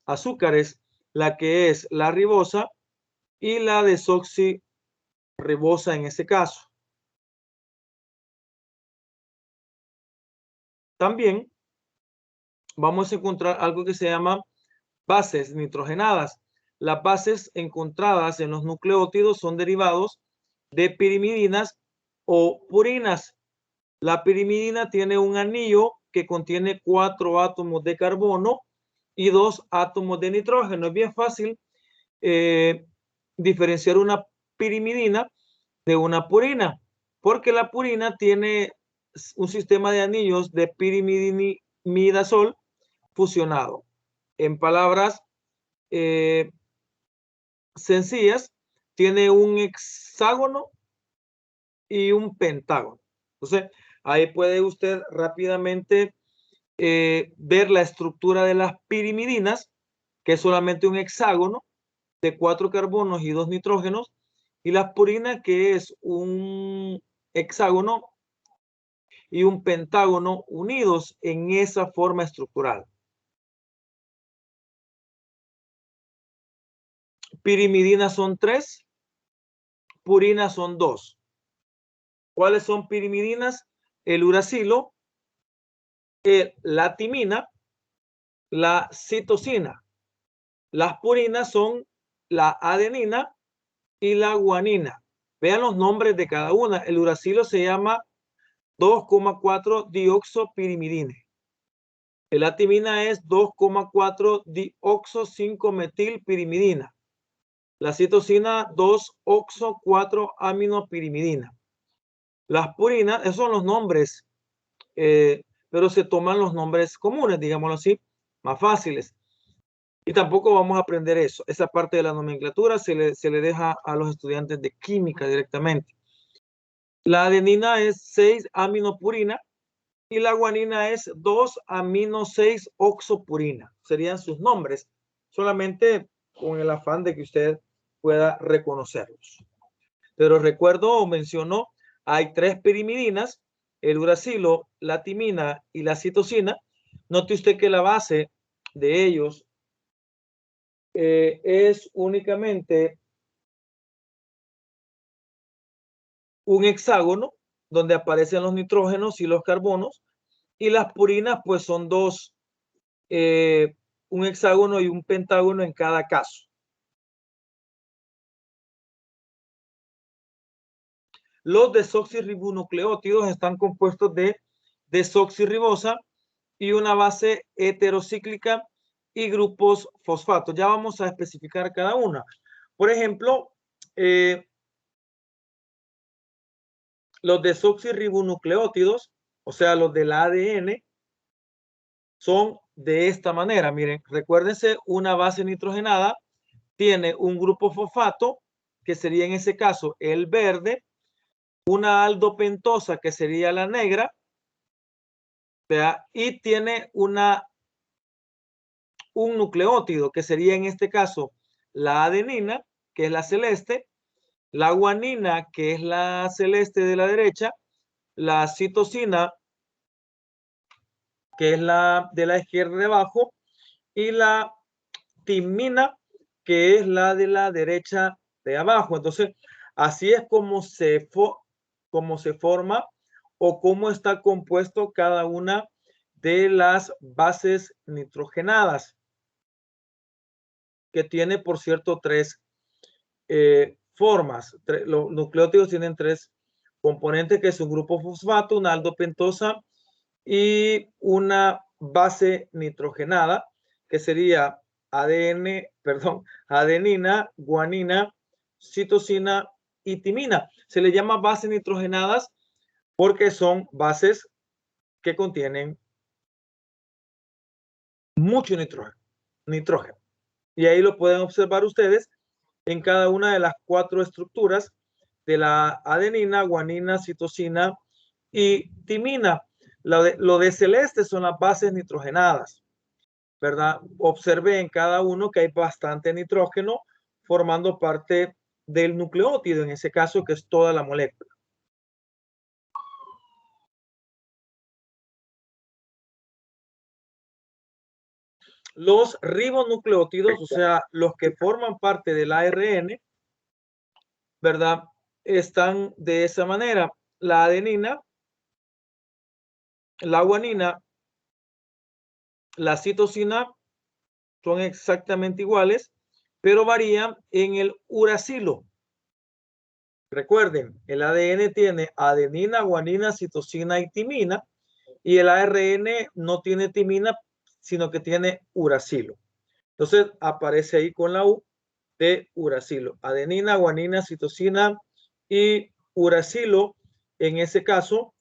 azúcares, la que es la ribosa y la desoxirribosa en este caso. También vamos a encontrar algo que se llama bases nitrogenadas. Las bases encontradas en los nucleótidos son derivados de pirimidinas o purinas. La pirimidina tiene un anillo que contiene 4 átomos de carbono y 2 átomos de nitrógeno. Es bien fácil diferenciar una pirimidina de una purina, porque la purina tiene un sistema de anillos de pirimidinidazol fusionado. En palabras sencillas, tiene un hexágono y un pentágono. Entonces, ahí puede usted rápidamente ver la estructura de las pirimidinas, que es solamente un hexágono de 4 carbonos y 2 nitrógenos, y las purinas, que es un hexágono y un pentágono unidos en esa forma estructural. Pirimidinas son 3, purinas son 2. ¿Cuáles son pirimidinas? El uracilo, la timina, la citosina. Las purinas son la adenina y la guanina. Vean los nombres de cada una. El uracilo se llama 2,4 dioxopirimidine. La timina es 2,4 dioxo 5 metilpirimidina. La citosina 2-oxo 4 aminopirimidina. Las purinas, esos son los nombres, pero se toman los nombres comunes, digámoslo así, más fáciles. Y tampoco vamos a aprender eso. Esa parte de la nomenclatura se le deja a los estudiantes de química directamente. La adenina es 6 aminopurina y la guanina es 2 amino 6 oxopurina. Serían sus nombres, solamente con el afán de que usted pueda reconocerlos. Pero recuerdo o mencionó, hay 3 pirimidinas, el uracilo, la timina y la citosina. Note usted que la base de ellos es únicamente un hexágono donde aparecen los nitrógenos y los carbonos, y las purinas pues son 2, un hexágono y un pentágono en cada caso. Los desoxirribonucleótidos están compuestos de desoxirribosa y una base heterocíclica y grupos fosfatos. Ya vamos a especificar cada una. Por ejemplo, los desoxirribonucleótidos, o sea, los del ADN, son de esta manera. Miren, recuérdense, una base nitrogenada tiene un grupo fosfato, que sería en ese caso el verde, una aldopentosa, que sería la negra, ¿vea? Y tiene un nucleótido, que sería en este caso la adenina, que es la celeste, la guanina, que es la celeste de la derecha, la citosina, que es la de la izquierda de abajo, y la timina, que es la de la derecha de abajo. Entonces, así es como se forma o cómo está compuesto cada una de las bases nitrogenadas, que tiene, por cierto, 3 formas. Los nucleótidos tienen 3 componentes, que es un grupo fosfato, una aldopentosa y una base nitrogenada, que sería adenina, guanina, citosina y timina. Se le llama bases nitrogenadas porque son bases que contienen mucho nitrógeno. Y ahí lo pueden observar ustedes en cada una de las 4 estructuras de la adenina, guanina, citosina y timina. Lo de celeste son las bases nitrogenadas, ¿verdad? Observe en cada uno que hay bastante nitrógeno formando parte del nucleótido, en ese caso, que es toda la molécula. Los ribonucleótidos, o sea, los que forman parte del ARN, ¿verdad? Están de esa manera. La adenina, la guanina, la citosina son exactamente iguales, pero varían en el uracilo. Recuerden, el ADN tiene adenina, guanina, citosina y timina, y el ARN no tiene timina, sino que tiene uracilo. Entonces aparece ahí con la U de uracilo. Adenina, guanina, citosina y uracilo. En ese caso,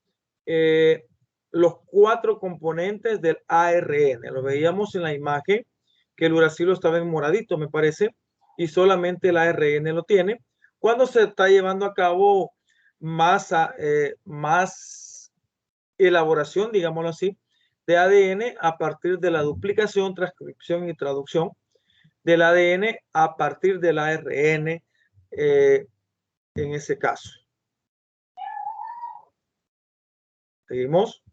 los 4 componentes del ARN. Lo veíamos en la imagen que el uracilo estaba en moradito, me parece, y solamente el ARN lo tiene. Cuando se está llevando a cabo más elaboración, digámoslo así, de ADN a partir de la duplicación, transcripción y traducción del ADN a partir del ARN en ese caso. Seguimos.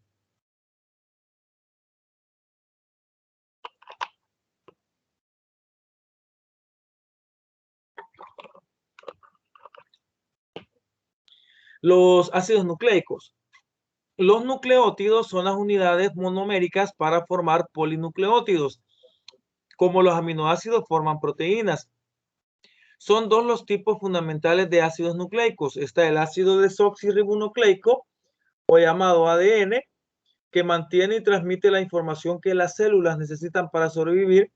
Los ácidos nucleicos. Los nucleótidos son las unidades monoméricas para formar polinucleótidos. Como los aminoácidos forman proteínas. Son 2 los tipos fundamentales de ácidos nucleicos. Está el ácido desoxirribonucleico, o llamado ADN, que mantiene y transmite la información que las células necesitan para sobrevivir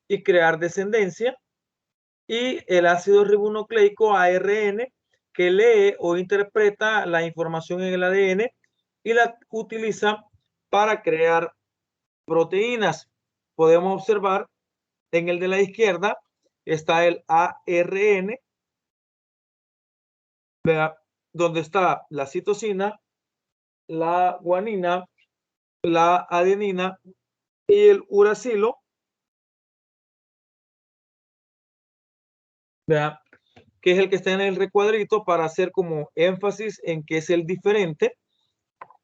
y crear descendencia. Y el ácido ribonucleico, ARN, que lee o interpreta la información en el ADN y la utiliza para crear proteínas. Podemos observar en el de la izquierda está el ARN, donde está la citosina, la guanina, la adenina y el uracilo, ¿verdad? Que es el que está en el recuadrito para hacer como énfasis en que es el diferente,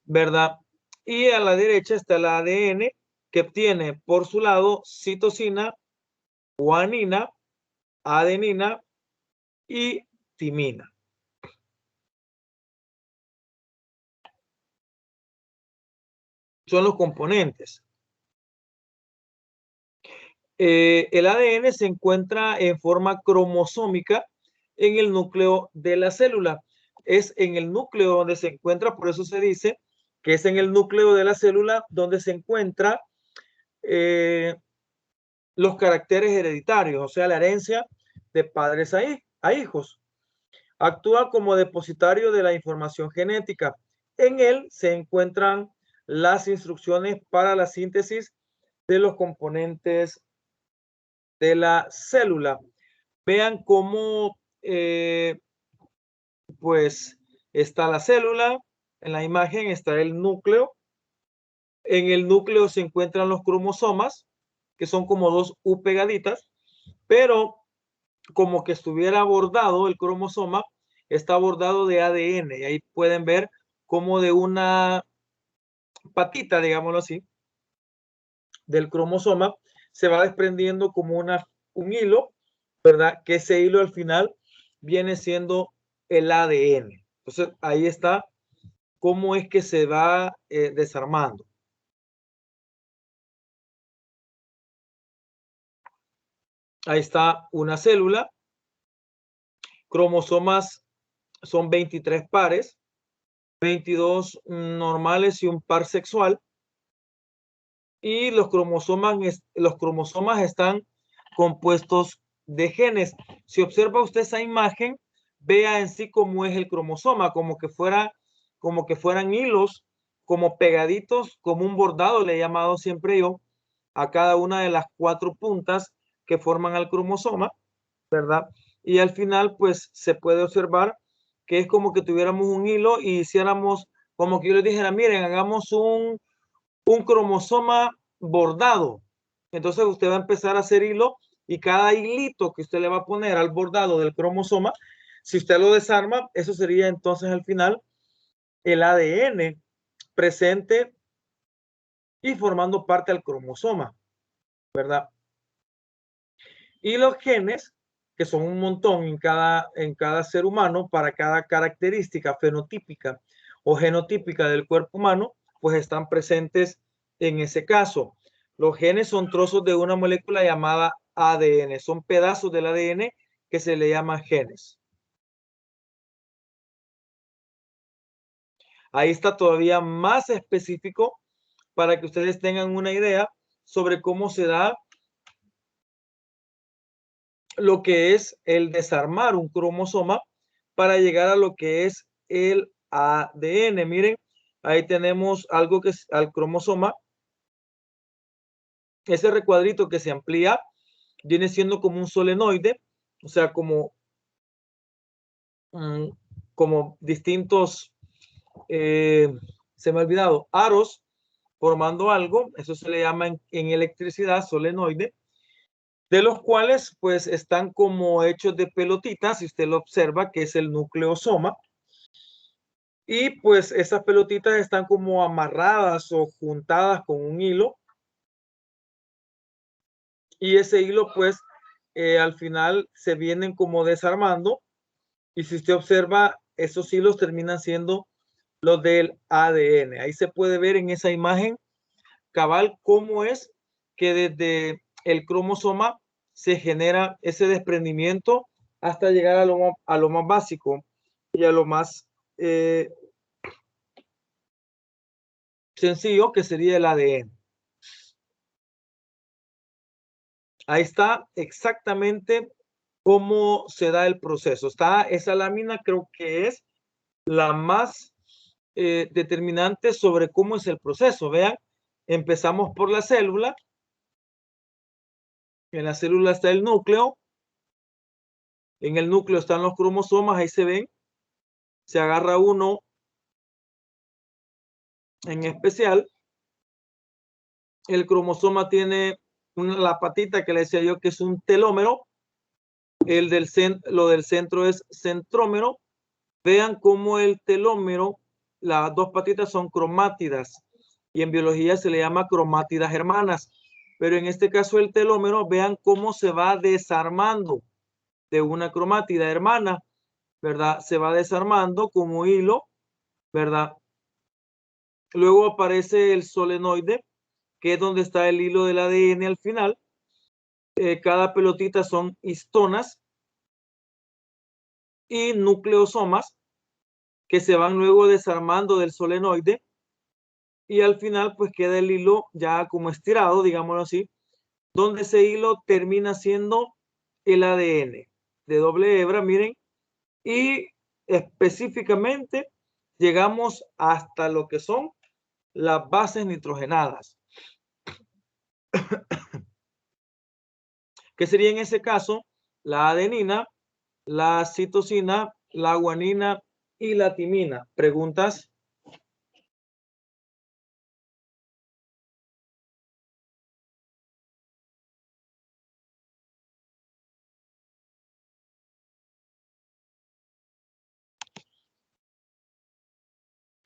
¿verdad? Y a la derecha está el ADN, que tiene por su lado citosina, guanina, adenina y timina. Son los componentes. El ADN se encuentra en forma cromosómica en el núcleo de la célula. Es en el núcleo donde se encuentra, por eso se dice que es en el núcleo de la célula donde se encuentra los caracteres hereditarios, o sea, la herencia de padres a hijos. Actúa como depositario de la información genética. En él se encuentran las instrucciones para la síntesis de los componentes de la célula. Vean cómo pues está la célula, en la imagen está el núcleo. En el núcleo se encuentran los cromosomas, que son como 2 U pegaditas, pero como que estuviera bordado el cromosoma, está bordado de ADN. Y ahí pueden ver como de una patita, digámoslo así, del cromosoma, se va desprendiendo como un hilo, ¿verdad? Que ese hilo al final viene siendo el ADN. Entonces, ahí está cómo es que se va desarmando. Ahí está una célula. Cromosomas son 23 pares, 22 normales y un par sexual. Y los cromosomas están compuestos de genes. Si observa usted esa imagen, vea en sí cómo es el cromosoma, como que fueran hilos, como pegaditos, como un bordado, le he llamado siempre yo, a cada una de las 4 puntas que forman al cromosoma, ¿verdad? Y al final, pues, se puede observar que es como que tuviéramos un hilo y hiciéramos, como que yo les dijera, miren, hagamos un cromosoma bordado. Entonces usted va a empezar a hacer hilo y cada hilito que usted le va a poner al bordado del cromosoma, si usted lo desarma, eso sería entonces al final el ADN presente y formando parte del cromosoma, ¿verdad? Y los genes, que son un montón en cada ser humano, para cada característica fenotípica o genotípica del cuerpo humano, pues están presentes en ese caso. Los genes son trozos de una molécula llamada ADN, son pedazos del ADN que se le llaman genes. Ahí está todavía más específico para que ustedes tengan una idea sobre cómo se da lo que es el desarmar un cromosoma para llegar a lo que es el ADN. Miren, ahí tenemos algo que es al cromosoma. Ese recuadrito que se amplía viene siendo como un solenoide, o sea, como distintos, se me ha olvidado, aros formando algo. Eso se le llama en electricidad solenoide, de los cuales pues están como hechos de pelotitas, si usted lo observa, que es el nucleosoma. Y pues esas pelotitas están como amarradas o juntadas con un hilo. Y ese hilo pues al final se vienen como desarmando. Y si usted observa, esos hilos terminan siendo los del ADN. Ahí se puede ver en esa imagen cabal cómo es que desde el cromosoma se genera ese desprendimiento hasta llegar a lo más básico y a lo más sencillo, que sería el ADN. Ahí está exactamente cómo se da el proceso. Está esa lámina, creo que es la más determinante sobre cómo es el proceso. Vean, empezamos por la célula. En la célula está el núcleo. En el núcleo están los cromosomas, ahí se ven. Se agarra uno en especial. El cromosoma tiene la patita que le decía yo que es un telómero. Lo del centro es centrómero. Vean cómo el telómero, las dos patitas son cromátidas y en biología se le llama cromátidas hermanas. Pero en este caso el telómero, vean cómo se va desarmando de una cromátida hermana, ¿verdad? Se va desarmando como hilo, ¿verdad? Luego aparece el solenoide, que es donde está el hilo del ADN al final. Cada pelotita son histonas y nucleosomas que se van luego desarmando del solenoide y al final pues queda el hilo ya como estirado, digámoslo así, donde ese hilo termina siendo el ADN de doble hebra, miren, y específicamente llegamos hasta lo que son las bases nitrogenadas. ¿Qué sería en ese caso? La adenina, la citosina, la guanina y la timina. ¿Preguntas?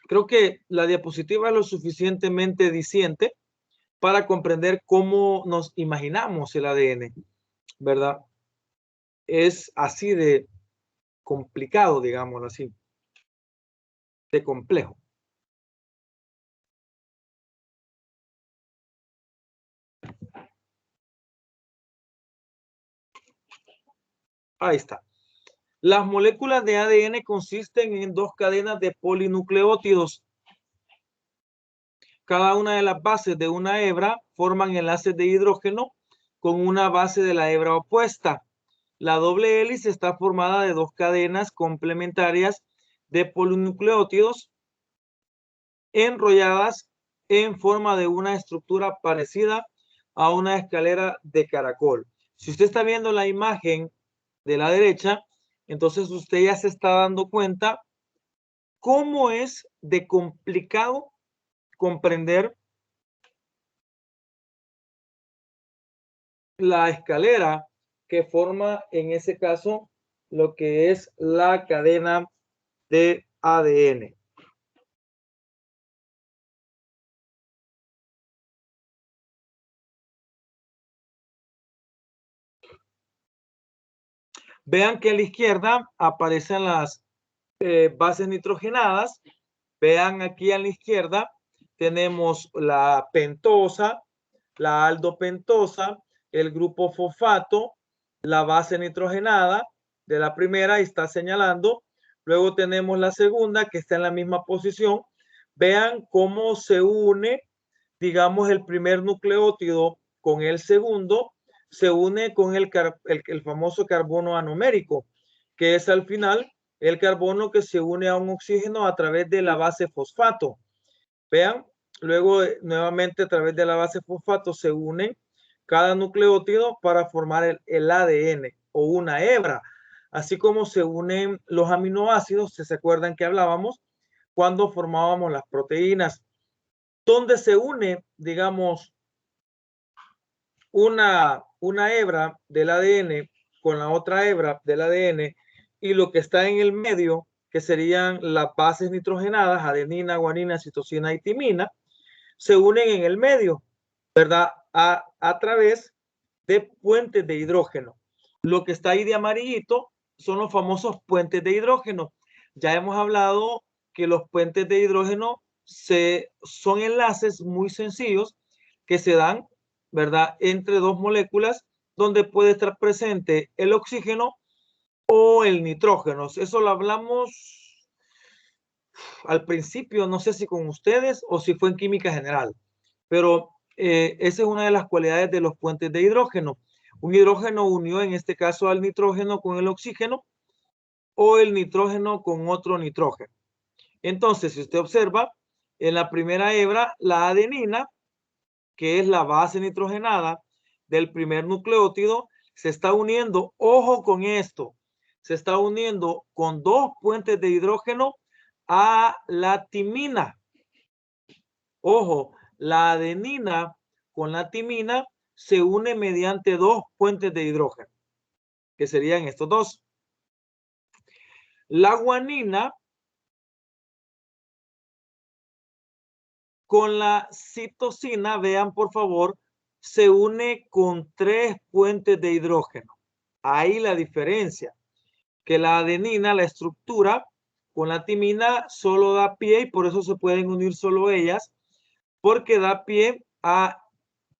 Creo que la diapositiva es lo suficientemente diciente para comprender cómo nos imaginamos el ADN, ¿verdad? Es así de complicado, digámoslo así, de complejo. Ahí está. Las moléculas de ADN consisten en dos cadenas de polinucleótidos. Cada una de las bases de una hebra forman enlaces de hidrógeno con una base de la hebra opuesta. La doble hélice está formada de dos cadenas complementarias de polinucleótidos enrolladas en forma de una estructura parecida a una escalera de caracol. Si usted está viendo la imagen de la derecha, entonces usted ya se está dando cuenta cómo es de complicado comprender la escalera que forma en ese caso lo que es la cadena de ADN. Vean que a la izquierda aparecen las bases nitrogenadas. Vean aquí a la izquierda tenemos la pentosa, la aldopentosa, el grupo fosfato, la base nitrogenada de la primera y está señalando. Luego tenemos la segunda que está en la misma posición, vean cómo se une, digamos, el primer nucleótido con el segundo, se une con el famoso carbono anomérico, que es al final el carbono que se une a un oxígeno a través de la base fosfato. Vean, luego nuevamente a través de la base fosfato se unen cada nucleótido para formar el ADN o una hebra, así como se unen los aminoácidos, si se acuerdan que hablábamos cuando formábamos las proteínas, donde se une, digamos, una hebra del ADN con la otra hebra del ADN y lo que está en el medio, que serían las bases nitrogenadas, adenina, guanina, citosina y timina, se unen en el medio, ¿verdad? A través de puentes de hidrógeno. Lo que está ahí de amarillito son los famosos puentes de hidrógeno. Ya hemos hablado que los puentes de hidrógeno son enlaces muy sencillos que se dan, ¿verdad?, entre dos moléculas donde puede estar presente el oxígeno o el nitrógeno. Eso lo hablamos al principio, no sé si con ustedes o si fue en química general, pero esa es una de las cualidades de los puentes de hidrógeno. Un hidrógeno unió en este caso al nitrógeno con el oxígeno o el nitrógeno con otro nitrógeno. Entonces, si usted observa, en la primera hebra, la adenina, que es la base nitrogenada del primer nucleótido, se está uniendo, ojo con esto, se está uniendo con dos puentes de hidrógeno a la timina. Ojo, la adenina con la timina se une mediante dos puentes de hidrógeno, que serían estos dos. La guanina con la citosina, vean por favor, se une con tres puentes de hidrógeno. Ahí la diferencia, que la adenina, la estructura, con la timina solo da pie y por eso se pueden unir solo ellas, porque da pie a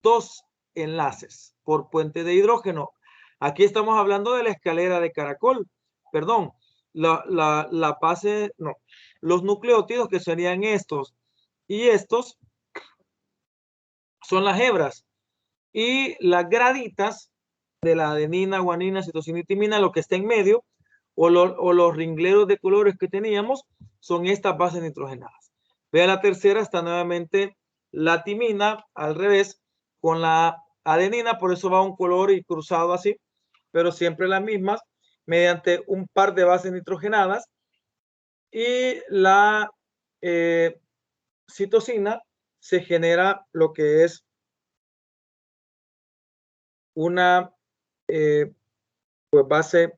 dos enlaces por puente de hidrógeno. Aquí estamos hablando de la escalera de caracol, perdón, la base, no, los nucleótidos que serían estos y estos son las hebras y las graditas de la adenina, guanina, citosina y timina, lo que está en medio o los ringleros de colores que teníamos son estas bases nitrogenadas. Vea la tercera, está nuevamente la timina al revés con la adenina, por eso va un color y cruzado así, pero siempre las mismas mediante un par de bases nitrogenadas y la citosina se genera lo que es una pues base,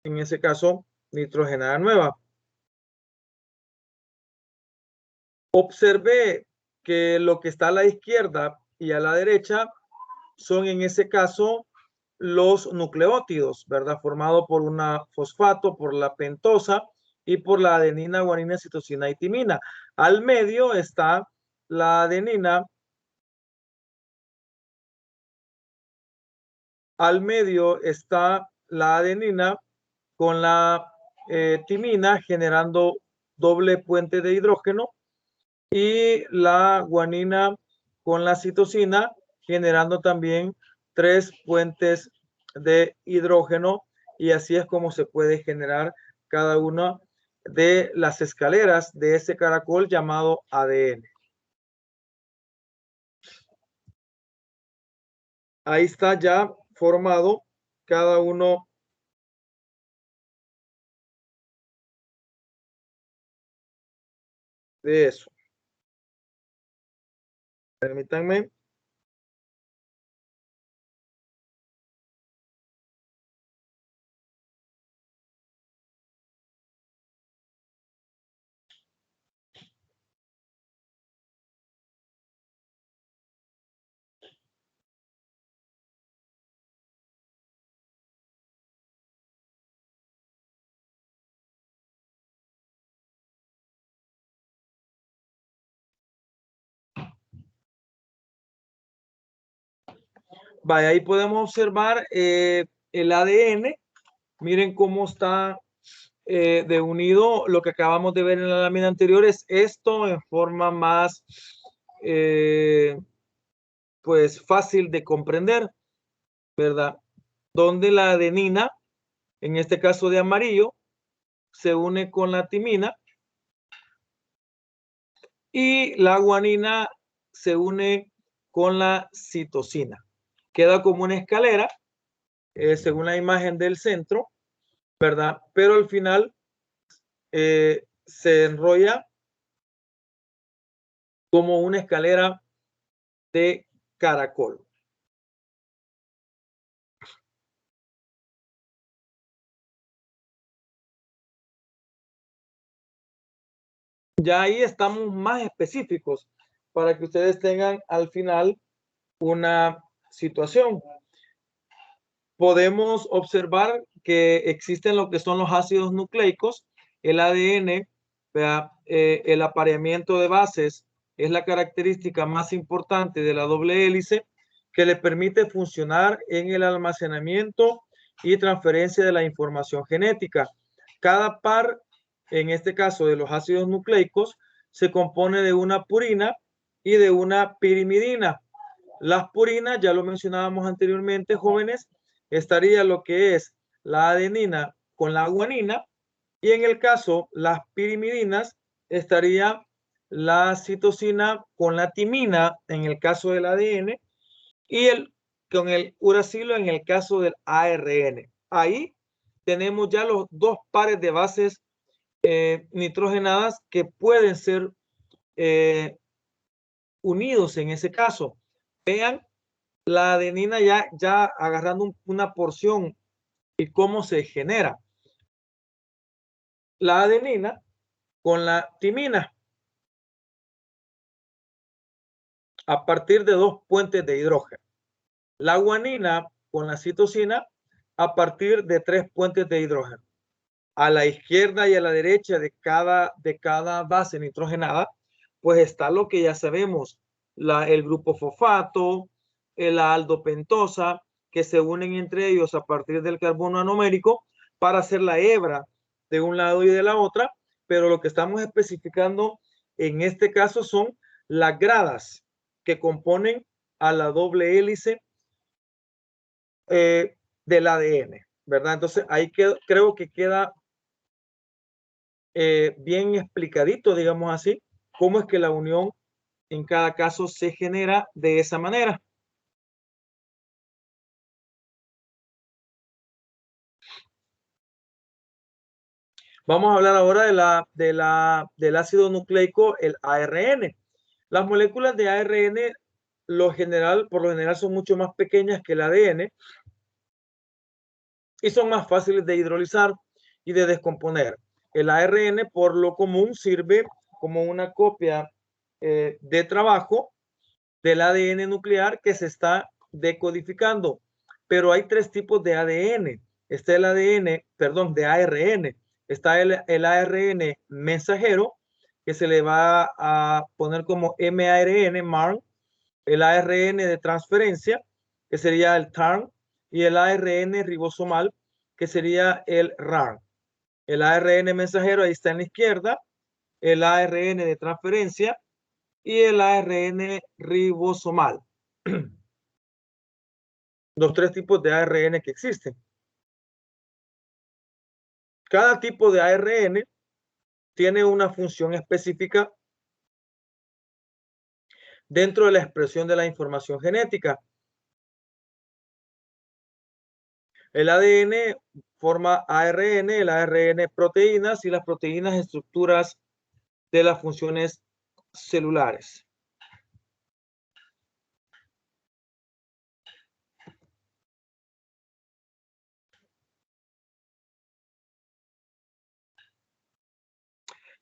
en ese caso, nitrogenada nueva. Observé que lo que está a la izquierda y a la derecha son en ese caso los nucleótidos, ¿verdad? Formado por una fosfato, por la pentosa y por la adenina, guanina, citosina y timina. Al medio está la adenina. Al medio está la adenina con la timina generando doble puente de hidrógeno y la guanina con la citosina generando también tres puentes de hidrógeno y así es como se puede generar cada una de las escaleras de ese caracol llamado ADN. Ahí está ya formado cada uno de eso. Permítanme. Vaya, ahí podemos observar el ADN. Miren cómo está de unido, lo que acabamos de ver en la lámina anterior es esto en forma más pues fácil de comprender, ¿verdad? Donde la adenina, en este caso de amarillo, se une con la timina y la guanina se une con la citosina. Queda como una escalera, según la imagen del centro, ¿verdad? Pero al final se enrolla como una escalera de caracol. Ya ahí estamos más específicos para que ustedes tengan al final una situación. Podemos observar que existen lo que son los ácidos nucleicos, el ADN, el apareamiento de bases es la característica más importante de la doble hélice que le permite funcionar en el almacenamiento y transferencia de la información genética. Cada par, en este caso de los ácidos nucleicos, se compone de una purina y de una pirimidina. Las purinas, ya lo mencionábamos anteriormente, jóvenes, estaría lo que es la adenina con la guanina y en el caso las pirimidinas estaría la citosina con la timina en el caso del ADN y con el uracilo en el caso del ARN. Ahí tenemos ya los dos pares de bases nitrogenadas que pueden ser unidos en ese caso. Vean la adenina ya agarrando una porción y cómo se genera. La adenina con la timina a partir de dos puentes de hidrógeno. La guanina con la citosina a partir de tres puentes de hidrógeno. A la izquierda y a la derecha de cada base nitrogenada, pues está lo que ya sabemos, el grupo fosfato, la aldopentosa, que se unen entre ellos a partir del carbono anomérico para hacer la hebra de un lado y de la otra, pero lo que estamos especificando en este caso son las gradas que componen a la doble hélice del ADN, ¿verdad? Entonces ahí creo que queda bien explicadito, digamos así, cómo es que la unión en cada caso se genera de esa manera. Vamos a hablar ahora del ácido nucleico, el ARN. Las moléculas de ARN, por lo general son mucho más pequeñas que el ADN y son más fáciles de hidrolizar y de descomponer. El ARN, por lo común, sirve como una copia de trabajo del ADN nuclear que se está decodificando. Pero hay tres tipos de ADN. Está el ADN, perdón, de ARN. Está el ARN mensajero, que se le va a poner como mRN, el ARN de transferencia, que sería el TARN, y el ARN ribosomal, que sería el RAR. El ARN mensajero ahí está en la izquierda, el ARN de transferencia y el ARN ribosomal. Los tres tipos de ARN que existen. Cada tipo de ARN tiene una función específica dentro de la expresión de la información genética. El ADN forma ARN, el ARN proteínas y las proteínas estructuras de las funciones celulares.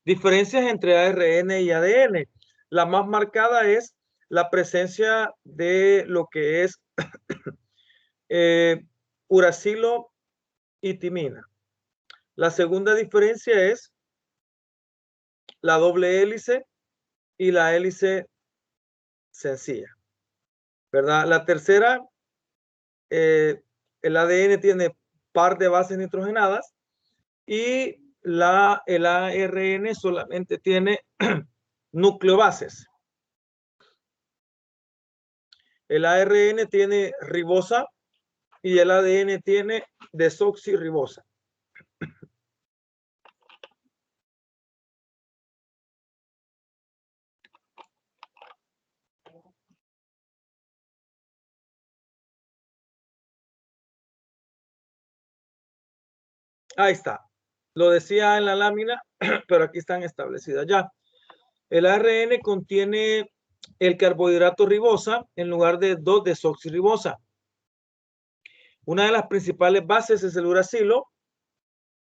Diferencias entre ARN y ADN. La más marcada es la presencia de lo que es uracilo y timina. La segunda diferencia es la doble hélice y la hélice sencilla, ¿verdad? La tercera, el ADN tiene par de bases nitrogenadas y el ARN solamente tiene nucleobases. El ARN tiene ribosa y el ADN tiene desoxirribosa. Ahí está. Lo decía en la lámina, pero aquí están establecidas ya. El ARN contiene el carbohidrato ribosa en lugar de 2-desoxirribosa. Una de las principales bases es el uracilo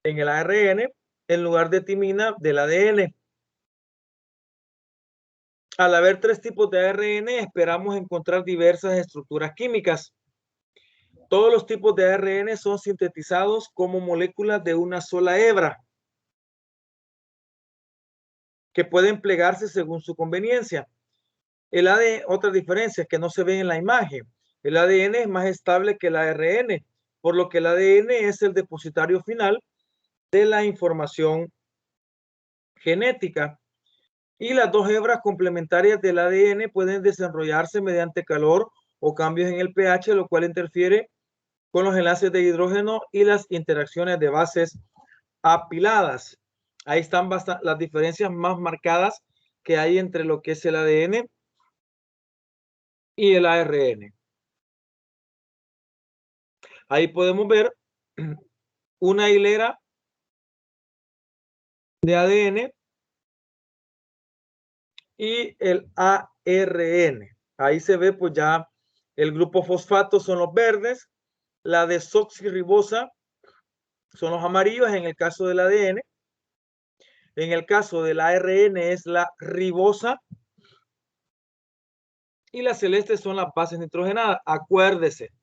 en el ARN en lugar de timina del ADN. Al haber 3 tipos de ARN, esperamos encontrar diversas estructuras químicas. Todos los tipos de ARN son sintetizados como moléculas de una sola hebra que pueden plegarse según su conveniencia. El ADN, otra diferencia que no se ve en la imagen, el ADN es más estable que el ARN, por lo que el ADN es el depositario final de la información genética. Y las 2 hebras complementarias del ADN pueden desenrollarse mediante calor o cambios en el pH, lo cual interfiere con los enlaces de hidrógeno y las interacciones de bases apiladas. Ahí están las diferencias más marcadas que hay entre lo que es el ADN y el ARN. Ahí podemos ver una hilera de ADN y el ARN. Ahí se ve pues ya el grupo fosfato son los verdes, la desoxirribosa son los amarillos en el caso del ADN. En el caso del ARN es la ribosa y las celestes son las bases nitrogenadas. Acuérdese,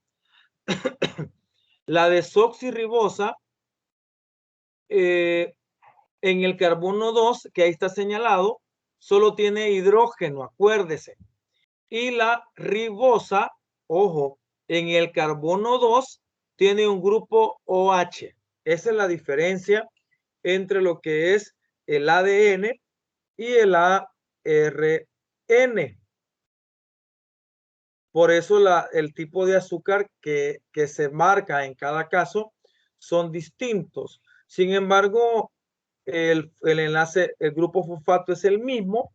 la desoxirribosa en el carbono 2, que ahí está señalado, solo tiene hidrógeno, acuérdese. Y la ribosa, ojo, en el carbono 2 tiene un grupo OH. Esa es la diferencia entre lo que es el ADN y el ARN. Por eso el tipo de azúcar que se marca en cada caso son distintos. Sin embargo, el enlace, el grupo fosfato es el mismo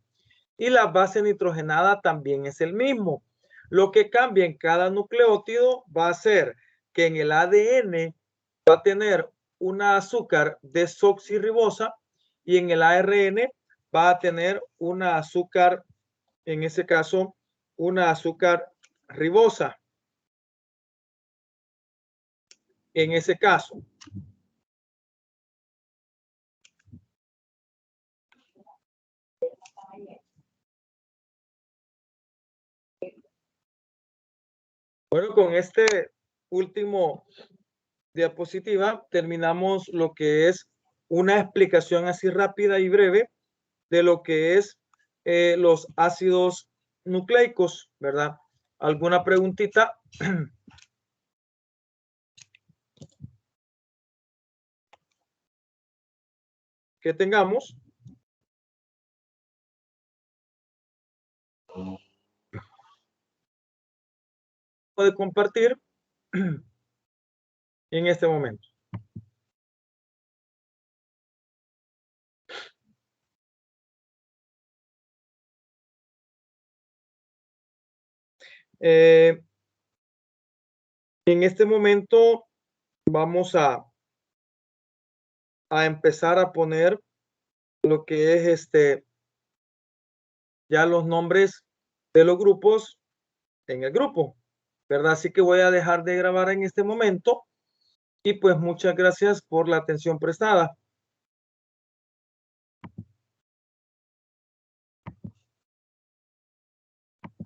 y la base nitrogenada también es el mismo. Lo que cambia en cada nucleótido va a ser que en el ADN va a tener una azúcar desoxirribosa y en el ARN va a tener una azúcar, en ese caso, una azúcar ribosa. En ese caso. Bueno, con este último diapositiva terminamos lo que es una explicación así rápida y breve de lo que es los ácidos nucleicos, ¿verdad? ¿Alguna preguntita? Que tengamos. Puede compartir en este momento. En este momento vamos a empezar a poner lo que es ya los nombres de los grupos en el grupo, ¿verdad? Así que voy a dejar de grabar en este momento y pues muchas gracias por la atención prestada.